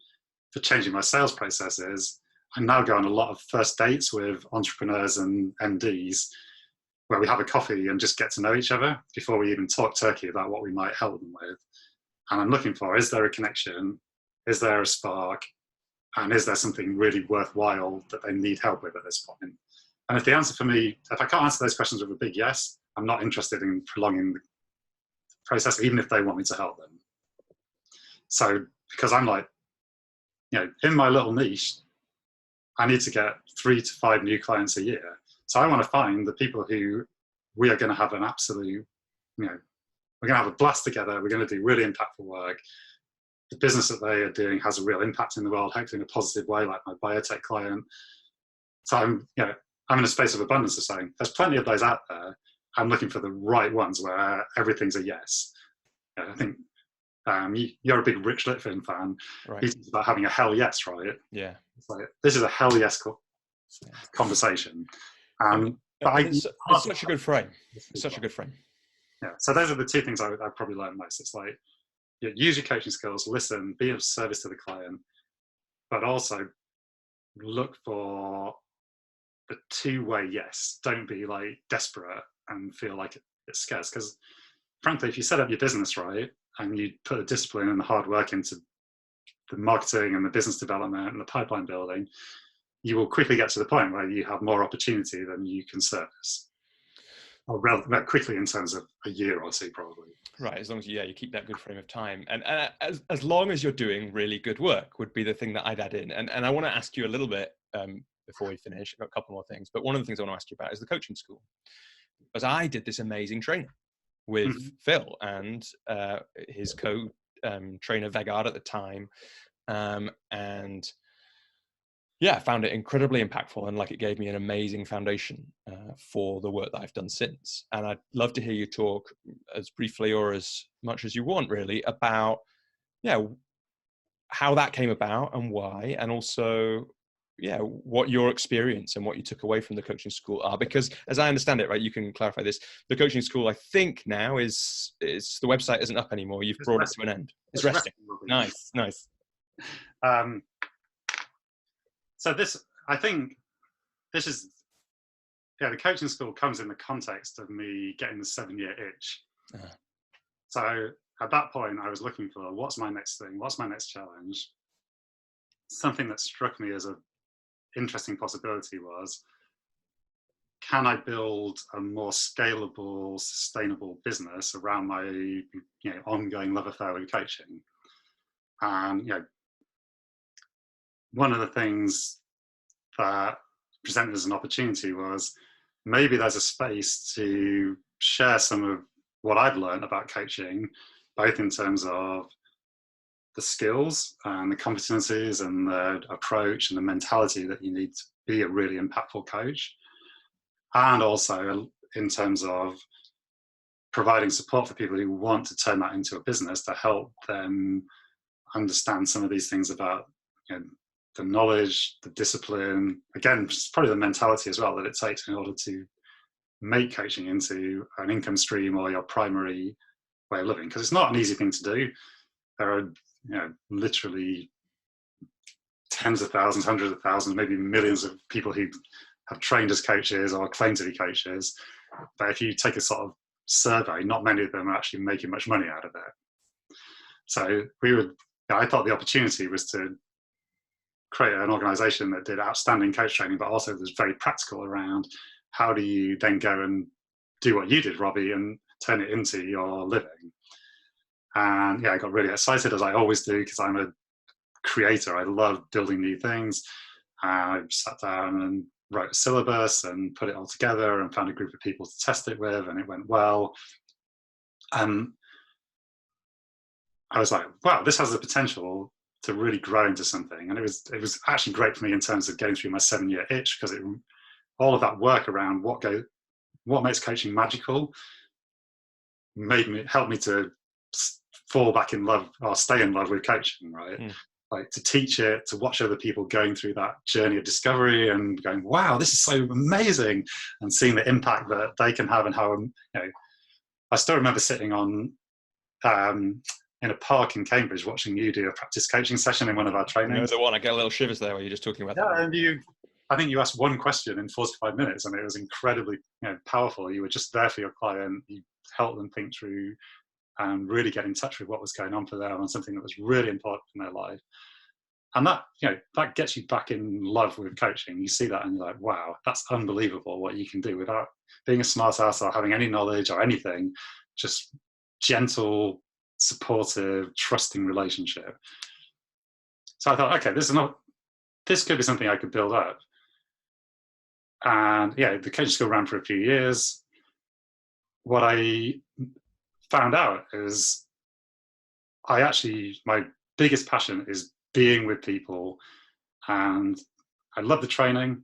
[SPEAKER 2] for changing my sales processes, I now go on a lot of first dates with entrepreneurs and MDs where we have a coffee and just get to know each other before we even talk turkey about what we might help them with. And I'm looking for, is there a connection? Is there a spark? And is there something really worthwhile that they need help with at this point? And if the answer for me, if I can't answer those questions with a big yes, I'm not interested in prolonging the process, even if they want me to help them. So, because I'm like, in my little niche, I need to get 3 to 5 new clients a year. So I want to find the people who we are going to have an absolute, we're going to have a blast together. We're going to do really impactful work. The business that they are doing has a real impact in the world, hopefully in a positive way, like my biotech client. So I'm in a space of abundance of saying, there's plenty of those out there. I'm looking for the right ones where everything's a yes. I think you're a big Rich Litvin fan.
[SPEAKER 1] Right.
[SPEAKER 2] He's about having a hell yes, right?
[SPEAKER 1] Yeah.
[SPEAKER 2] It's like, this is a hell yes conversation.
[SPEAKER 1] It's such a good frame. It's such a good frame.
[SPEAKER 2] Yeah. So those are the two things I probably learned most. It's like, use your coaching skills, listen, be of service to the client, but also look for the two-way yes. Don't be like desperate and feel like it's scarce. Because frankly, if you set up your business right and you put the discipline and the hard work into the marketing and the business development and the pipeline building, you will quickly get to the point where you have more opportunity than you can service. Or rather quickly in terms of a year or two, probably.
[SPEAKER 1] Right, as long as you keep that good frame of time. And as long as you're doing really good work would be the thing that I'd add in. And I want to ask you a little bit before we finish. I've got a couple more things. But one of the things I want to ask you about is the coaching school. Because I did this amazing training with Phil and his co-trainer Vegard at the time. And I found it incredibly impactful, and it gave me an amazing foundation for the work that I've done since. And I'd love to hear you talk as briefly or as much as you want, really, about how that came about and why, and also what your experience and what you took away from the coaching school are. Because as I understand it, right, you can clarify this, the coaching school I think now is the website isn't up anymore. You've brought it to an end. It's resting. Nice.
[SPEAKER 2] So I think this is, the coaching school comes in the context of me getting the 7-year itch. Uh-huh. So at that point, I was looking for, what's my next thing? What's my next challenge? Something that struck me as an interesting possibility was, can I build a more scalable, sustainable business around my ongoing love affair with coaching? And one of the things that presented as an opportunity was maybe there's a space to share some of what I've learned about coaching, both in terms of the skills and the competencies and the approach and the mentality that you need to be a really impactful coach, and also in terms of providing support for people who want to turn that into a business to help them understand some of these things about you know, the knowledge, the discipline, again, it's probably the mentality as well that it takes in order to make coaching into an income stream or your primary way of living, because it's not an easy thing to do. There are, literally tens of thousands, hundreds of thousands, maybe millions of people who have trained as coaches or claim to be coaches. But if you take a sort of survey, not many of them are actually making much money out of it. So I thought the opportunity was to create an organization that did outstanding coach training, but also was very practical around how do you then go and do what you did, Robbie, and turn it into your living. And I got really excited, as I always do, because I'm a creator. I love building new things. I sat down and wrote a syllabus and put it all together and found a group of people to test it with, and it went well. And I was like, wow, this has the potential to really grow into something. And it was actually great for me in terms of getting through my 7-year itch, because all of that work around what makes coaching magical helped me to fall back in love or stay in love with coaching, right? Like to teach it, to watch other people going through that journey of discovery and going, wow, this is so amazing, and seeing the impact that they can have, and how, I still remember sitting on in a park in Cambridge watching you do a practice coaching session in one of our trainings.
[SPEAKER 1] The one, I get a little shivers there where you're just talking about that.
[SPEAKER 2] And I think you asked one question in 45 minutes, and it was incredibly powerful. You were just there for your client. You helped them think through and really get in touch with what was going on for them on something that was really important in their life. And that, that gets you back in love with coaching. You see that and you're like, wow, that's unbelievable what you can do without being a smart ass or having any knowledge or anything. Just gentle, supportive, trusting relationship. So I thought, okay, this could be something I could build up. And the coaching school ran for a few years. What I found out is my biggest passion is being with people, and I love the training.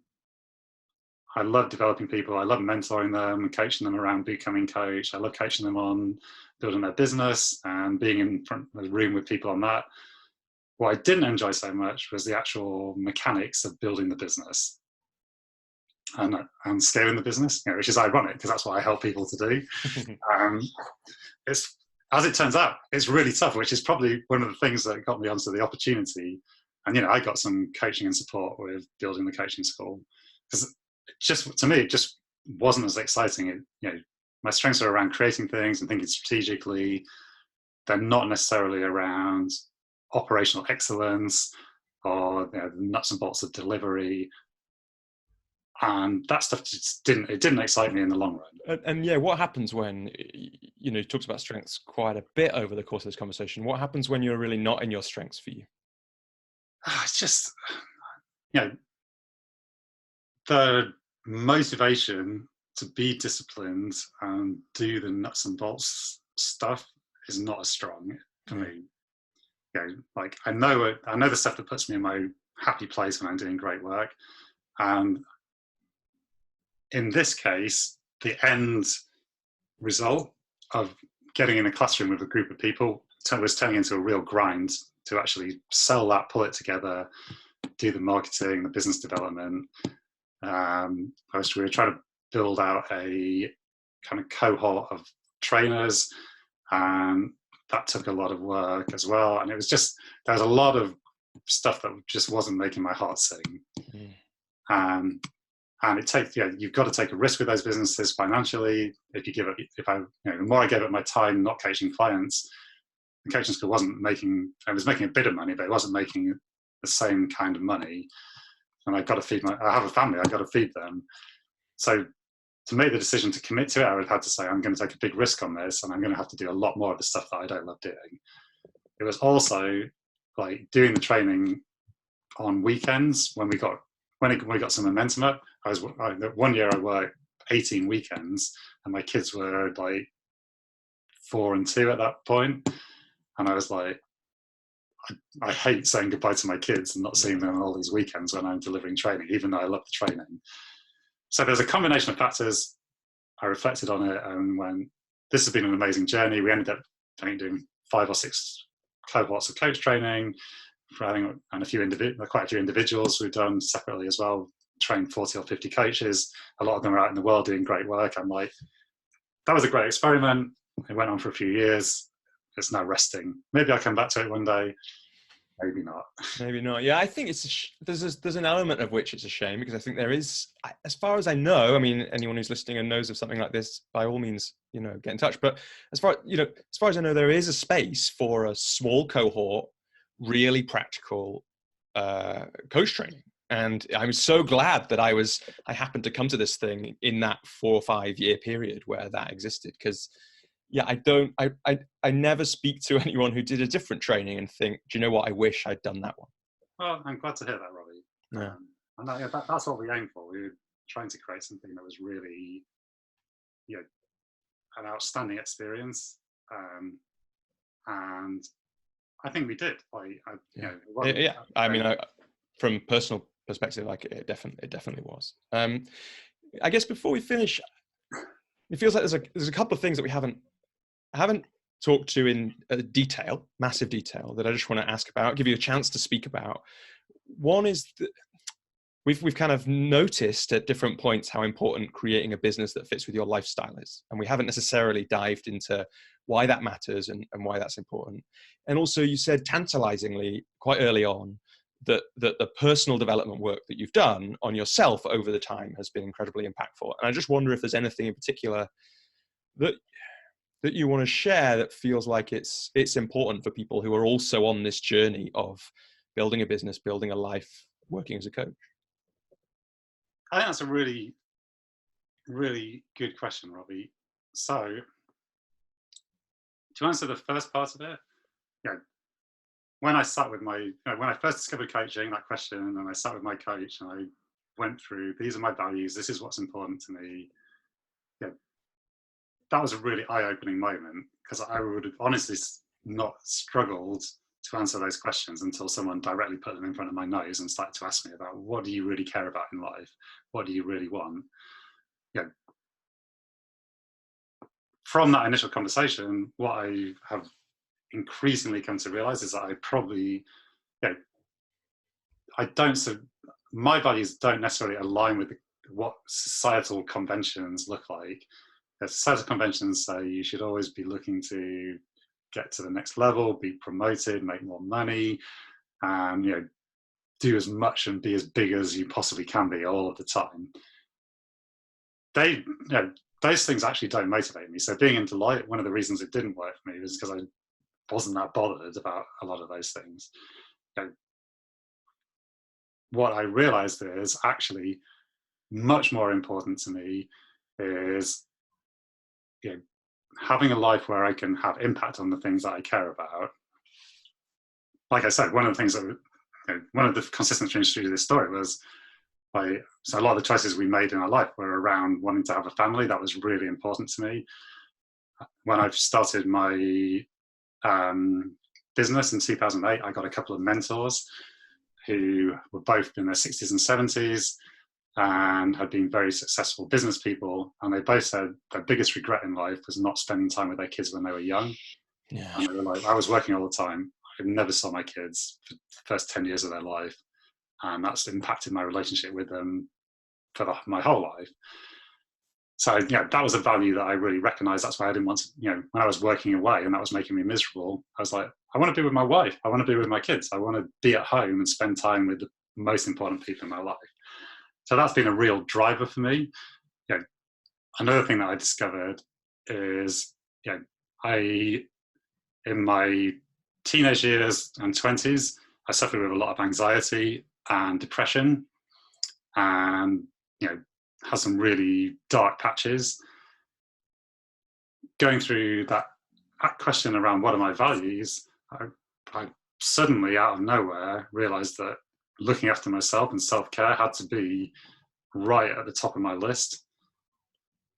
[SPEAKER 2] I love developing people. I love mentoring them and coaching them around becoming coach. I love coaching them on building their business and being in front of the room with people on that. What I didn't enjoy so much was the actual mechanics of building the business and scaling the business, which is ironic because that's what I help people to do. It's, as it turns out, it's really tough, which is probably one of the things that got me onto the opportunity. And, I got some coaching and support with building the coaching school, because to me, it just wasn't as exciting. My strengths are around creating things and thinking strategically. They're not necessarily around operational excellence or the nuts and bolts of delivery. And that stuff just didn't excite me in the long run.
[SPEAKER 1] And what happens when, you talked about strengths quite a bit over the course of this conversation. What happens when you're really not in your strengths for you?
[SPEAKER 2] It's just, the motivation to be disciplined and do the nuts and bolts stuff is not as strong for me. Like I know the stuff that puts me in my happy place when I'm doing great work. And in this case, the end result of getting in a classroom with a group of people was turning into a real grind to actually sell that, pull it together, do the marketing, the business development. We were trying to build out a kind of cohort of trainers, and that took a lot of work as well. And it was just, there was a lot of stuff that just wasn't making my heart sing. And it takes, you've got to take a risk with those businesses financially. The more I gave up my time not coaching clients, the coaching school I was making a bit of money, but it wasn't making the same kind of money. And I have a family, I've got to feed them. So to make the decision to commit to it, I would have to say, I'm going to take a big risk on this, and I'm going to have to do a lot more of the stuff that I don't love doing. It was also like doing the training on weekends when we got some momentum up. One year I worked 18 weekends, and my kids were like 4 and 2 at that point. And I was like, I hate saying goodbye to my kids and not seeing them on all these weekends when I'm delivering training, even though I love the training. So there's a combination of factors. I reflected on it and went, this has been an amazing journey. We ended up doing 5 or 6 cohorts of coach training. and quite a few individuals we've done separately as well, trained 40 or 50 coaches. A lot of them are out in the world doing great work. I'm like, that was a great experiment. It went on for a few years. It's now resting. Maybe I'll come back to it one day. Maybe not.
[SPEAKER 1] Maybe not. Yeah, I think there's an element of which it's a shame, because I think there is, as far as I know, I mean, anyone who's listening and knows of something like this, by all means, get in touch. But as far as I know, there is a space for a small cohort, really practical coach training. And I'm so glad that I happened to come to this thing in that 4 or 5 year period where that existed. Because yeah, I never speak to anyone who did a different training and think, do you know what? I wish I'd done that one.
[SPEAKER 2] Well, I'm glad to hear that, Robbie.
[SPEAKER 1] Yeah.
[SPEAKER 2] And that's what we aim for. We were trying to create something that was really, an outstanding experience. And I think we did.
[SPEAKER 1] I mean, from personal perspective, like it definitely was. I guess before we finish, it feels like there's a couple of things that we haven't talked to in massive detail, that I just want to ask about, give you a chance to speak about. One is that we've kind of noticed at different points how important creating a business that fits with your lifestyle is. And we haven't necessarily dived into why that matters and why that's important. And also you said tantalizingly quite early on that the personal development work that you've done on yourself over the time has been incredibly impactful. And I just wonder if there's anything in particular that you want to share that feels like it's important for people who are also on this journey of building a business, building a life, working as a coach.
[SPEAKER 2] I think that's a really, really good question, Robbie. So to answer the first part of it, when I sat with when I first discovered coaching, that question, and I sat with my coach and I went through, these are my values, this is what's important to me. That was a really eye-opening moment, because I would have honestly not struggled to answer those questions until someone directly put them in front of my nose and started to ask me about, what do you really care about in life? What do you really want? From that initial conversation, what I have increasingly come to realize is that I probably, my values don't necessarily align with what societal conventions look like. The societal conventions say you should always be looking to get to the next level, be promoted, make more money, and do as much and be as big as you possibly can be all of the time. Those things actually don't motivate me. So being in Deloitte, one of the reasons it didn't work for me was because I wasn't that bothered about a lot of those things. What I realized is actually much more important to me is having a life where I can have impact on the things that I care about. Like I said, one of the things that one of the consistent things through this story was so a lot of the choices we made in our life were around wanting to have a family. That was really important to me. When I started my business in 2008, I got a couple of mentors who were both in their 60s and 70s and had been very successful business people. And they both said their biggest regret in life was not spending time with their kids when they were young. Yeah. And they were like, I was working all the time. I never saw my kids for the first 10 years of their life. And that's impacted my relationship with them for my whole life. So that was a value that I really recognized. That's why I didn't want to, when I was working away and that was making me miserable, I was like, I want to be with my wife. I want to be with my kids. I want to be at home and spend time with the most important people in my life. So that's been a real driver for me. Another thing that I discovered is, in my teenage years and 20s, I suffered with a lot of anxiety and depression, and had some really dark patches. Going through that question around what are my values, I suddenly out of nowhere realized that looking after myself and self-care had to be right at the top of my list,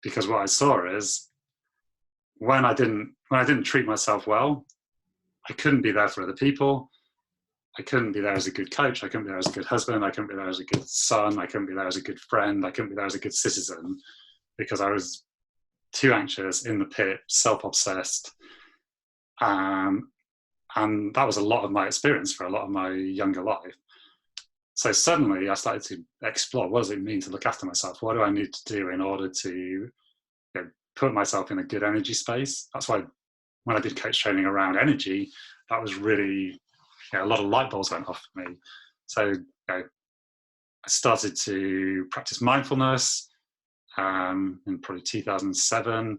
[SPEAKER 2] because what I saw is when I didn't treat myself well, I couldn't be there for other people. I couldn't be there as a good coach. I couldn't be there as a good husband. I couldn't be there as a good son. I couldn't be there as a good friend. I couldn't be there as a good citizen, because I was too anxious, in the pit, self-obsessed. And And that was a lot of my experience for a lot of my younger life. So suddenly I started to explore, what does it mean to look after myself? What do I need to do in order to put myself in a good energy space? That's why when I did coach training around energy, that was really, a lot of light bulbs went off for me. So I started to practice mindfulness in probably 2007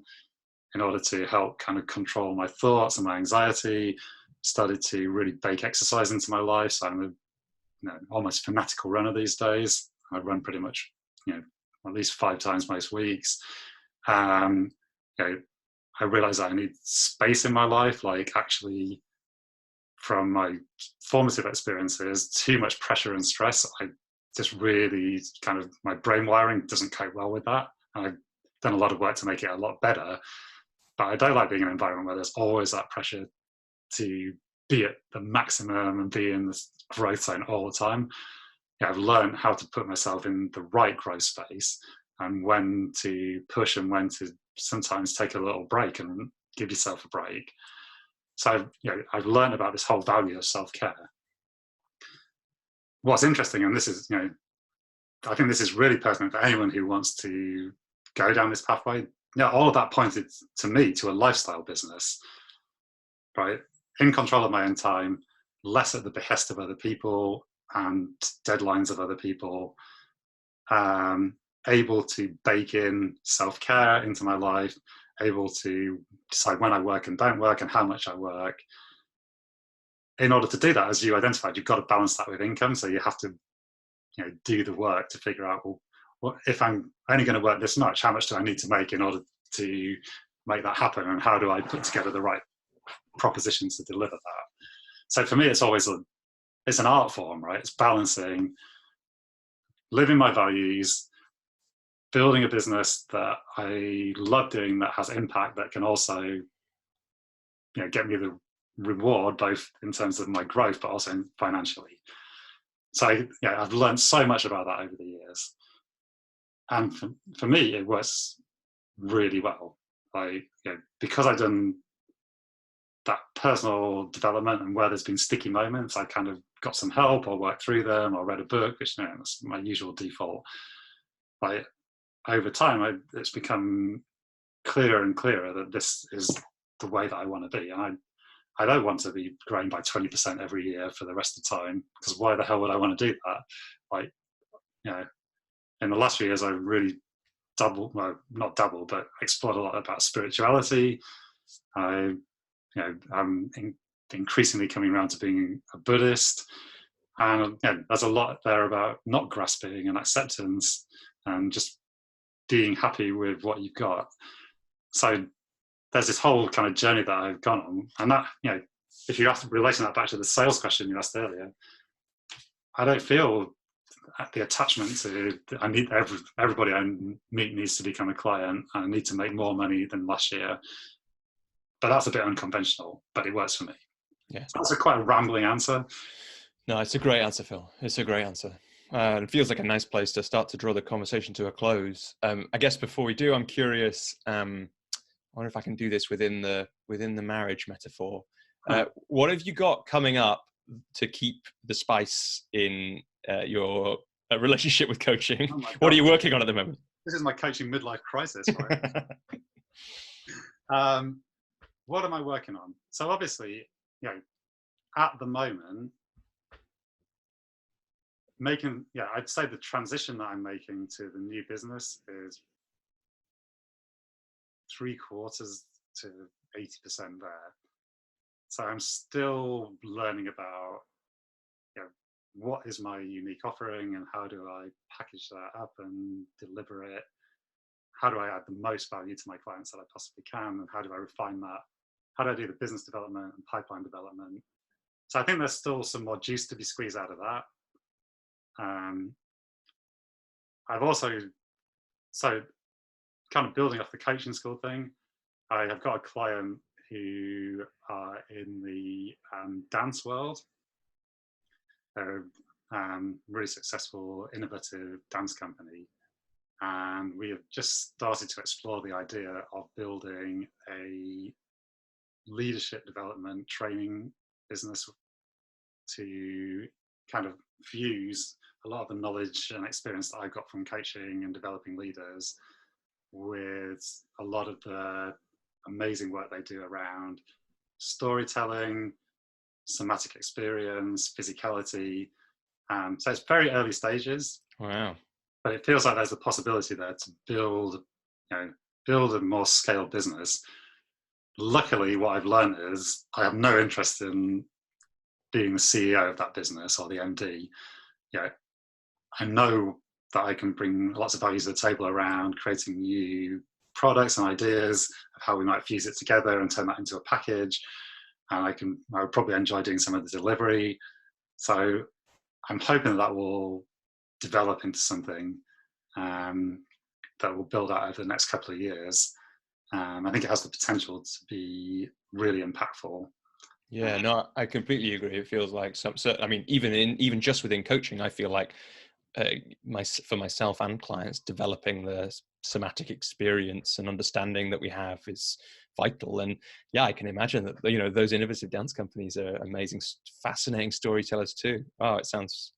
[SPEAKER 2] in order to help kind of control my thoughts and my anxiety. Started to really bake exercise into my life. So I'm almost fanatical runner these days. I run pretty much, at least 5 times most weeks. I realized that I need space in my life, like actually from my formative experiences, too much pressure and stress. I just really kind of, my brain wiring doesn't cope well with that. And I've done a lot of work to make it a lot better. But I don't like being in an environment where there's always that pressure to be at the maximum and be in this growth zone all the time. I've learned how to put myself in the right growth space and when to push and when to sometimes take a little break and give yourself a break. So I've learned about this whole value of self-care. What's interesting, and this is, I think this is really pertinent for anyone who wants to go down this pathway. All of that pointed to me to a lifestyle business, right? In control of my own time, less at the behest of other people and deadlines of other people, able to bake in self-care into my life, able to decide when I work and don't work and how much I work. In order to do that, as you identified, you've got to balance that with income. So you have to do the work to figure out, well, if I'm only going to work this much, how much do I need to make in order to make that happen? And how do I put together the right propositions to deliver that? So for me, it's always it's an art form, right? It's balancing living my values, building a business that I love doing, that has impact, that can also get me the reward, both in terms of my growth, but also financially. So I've learned so much about that over the years. And for me, it works really well. Because I've done that personal development and where there's been sticky moments, I kind of got some help or worked through them or read a book, which that's my usual default. Over time, it's become clearer and clearer that this is the way that I want to be. And I don't want to be growing by 20% every year for the rest of the time, because why the hell would I want to do that? In the last few years, I really explored a lot about spirituality. I'm increasingly coming around to being a Buddhist. And there's a lot there about not grasping and acceptance and just being happy with what you've got. So there's this whole kind of journey that I've gone on. And that, if you ask, relating that back to the sales question you asked earlier, I don't feel the attachment to, I need everybody I meet needs to become a client. I need to make more money than last year. But that's a bit unconventional, but it works for me.
[SPEAKER 1] Yeah.
[SPEAKER 2] So that's quite a rambling answer.
[SPEAKER 1] No, it's a great answer, Phil. It's a great answer. It feels like a nice place to start to draw the conversation to a close. I guess before we do, I'm curious. I wonder if I can do this within the marriage metaphor. What have you got coming up to keep the spice in your relationship with coaching? Oh, what are you working on at the moment?
[SPEAKER 2] This is my coaching midlife crisis, right? What am I working on? So obviously, at the moment, I'd say the transition that I'm making to the new business is 3/4 to 80% there. So I'm still learning about what is my unique offering and how do I package that up and deliver it? How do I add the most value to my clients that I possibly can? And how do I refine that? How do I do the business development and pipeline development? So I think there's still some more juice to be squeezed out of that. I've also, so kind of building off the coaching school thing, I have got a client who are in the dance world. They're a really successful, innovative dance company. And we have just started to explore the idea of building a leadership development training business to kind of fuse a lot of the knowledge and experience that I got from coaching and developing leaders with a lot of the amazing work they do around storytelling, somatic experience, physicality. So it's very early stages.
[SPEAKER 1] Wow.
[SPEAKER 2] But it feels like there's a possibility there to build a more scaled business. Luckily, what I've learned is I have no interest in being the CEO of that business or the MD. I know that I can bring lots of value to the table around creating new products and ideas of how we might fuse it together and turn that into a package. And I would probably enjoy doing some of the delivery. So I'm hoping that will develop into something that will build out over the next couple of years. I think it has the potential to be really impactful.
[SPEAKER 1] Yeah, no, I completely agree. It feels like I mean, even just within coaching, I feel like for myself and clients, developing the somatic experience and understanding that we have is vital. And yeah, I can imagine that those innovative dance companies are amazing, fascinating storytellers too. Oh, it sounds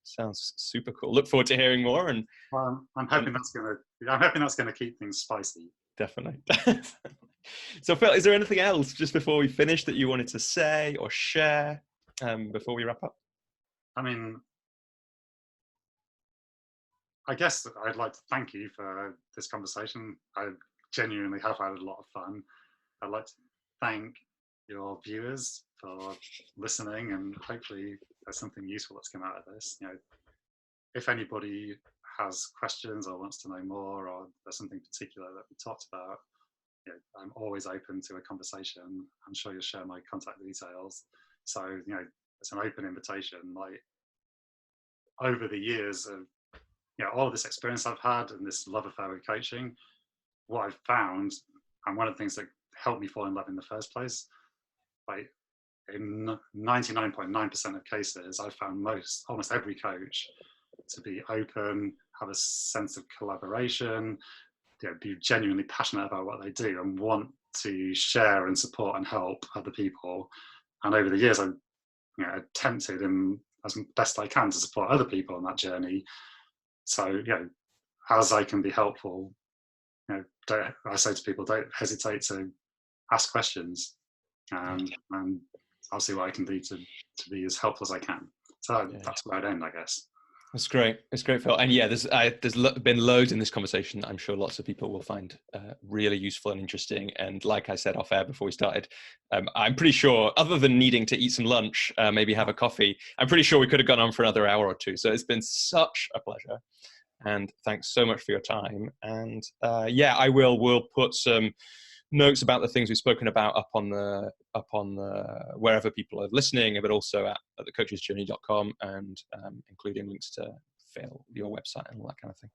[SPEAKER 1] super cool. Look forward to hearing more. And
[SPEAKER 2] I'm hoping that's gonna keep things spicy.
[SPEAKER 1] Definitely. So Phil, is there anything else just before we finish that you wanted to say or share before we wrap up?
[SPEAKER 2] I mean, I guess I'd like to thank you for this conversation. I genuinely have had a lot of fun. I'd like to thank your viewers for listening, and hopefully there's something useful that's come out of this. If anybody has questions or wants to know more, or there's something particular that we talked about, I'm always open to a conversation. I'm sure you'll share my contact details. So, it's an open invitation. Like, over the years of all of this experience I've had and this love affair with coaching, what I've found, and one of the things that helped me fall in love in the first place, like in 99.9% of cases, I've found almost every coach to be open, have a sense of collaboration, be genuinely passionate about what they do and want to share and support and help other people. And over the years, I've attempted as best I can to support other people on that journey. So, as I can be helpful, I say to people, don't hesitate to ask questions, and I'll see what I can do to be as helpful as I can. So that's where I'd end, I guess.
[SPEAKER 1] That's great. It's great, Phil. And yeah, there's been loads in this conversation that I'm sure lots of people will find really useful and interesting. And like I said off air before we started, I'm pretty sure, other than needing to eat some lunch, maybe have a coffee, I'm pretty sure we could have gone on for another hour or two. So it's been such a pleasure. And thanks so much for your time. And we'll put some notes about the things we've spoken about up on the wherever people are listening, but also at thecoachesjourney.com, and including links to Phil, your website, and all that kind of thing.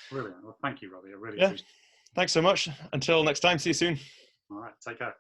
[SPEAKER 2] Brilliant. Well, thank you, Robbie. I really appreciate it.
[SPEAKER 1] Thanks so much. Until next time, see you soon.
[SPEAKER 2] All right, take care.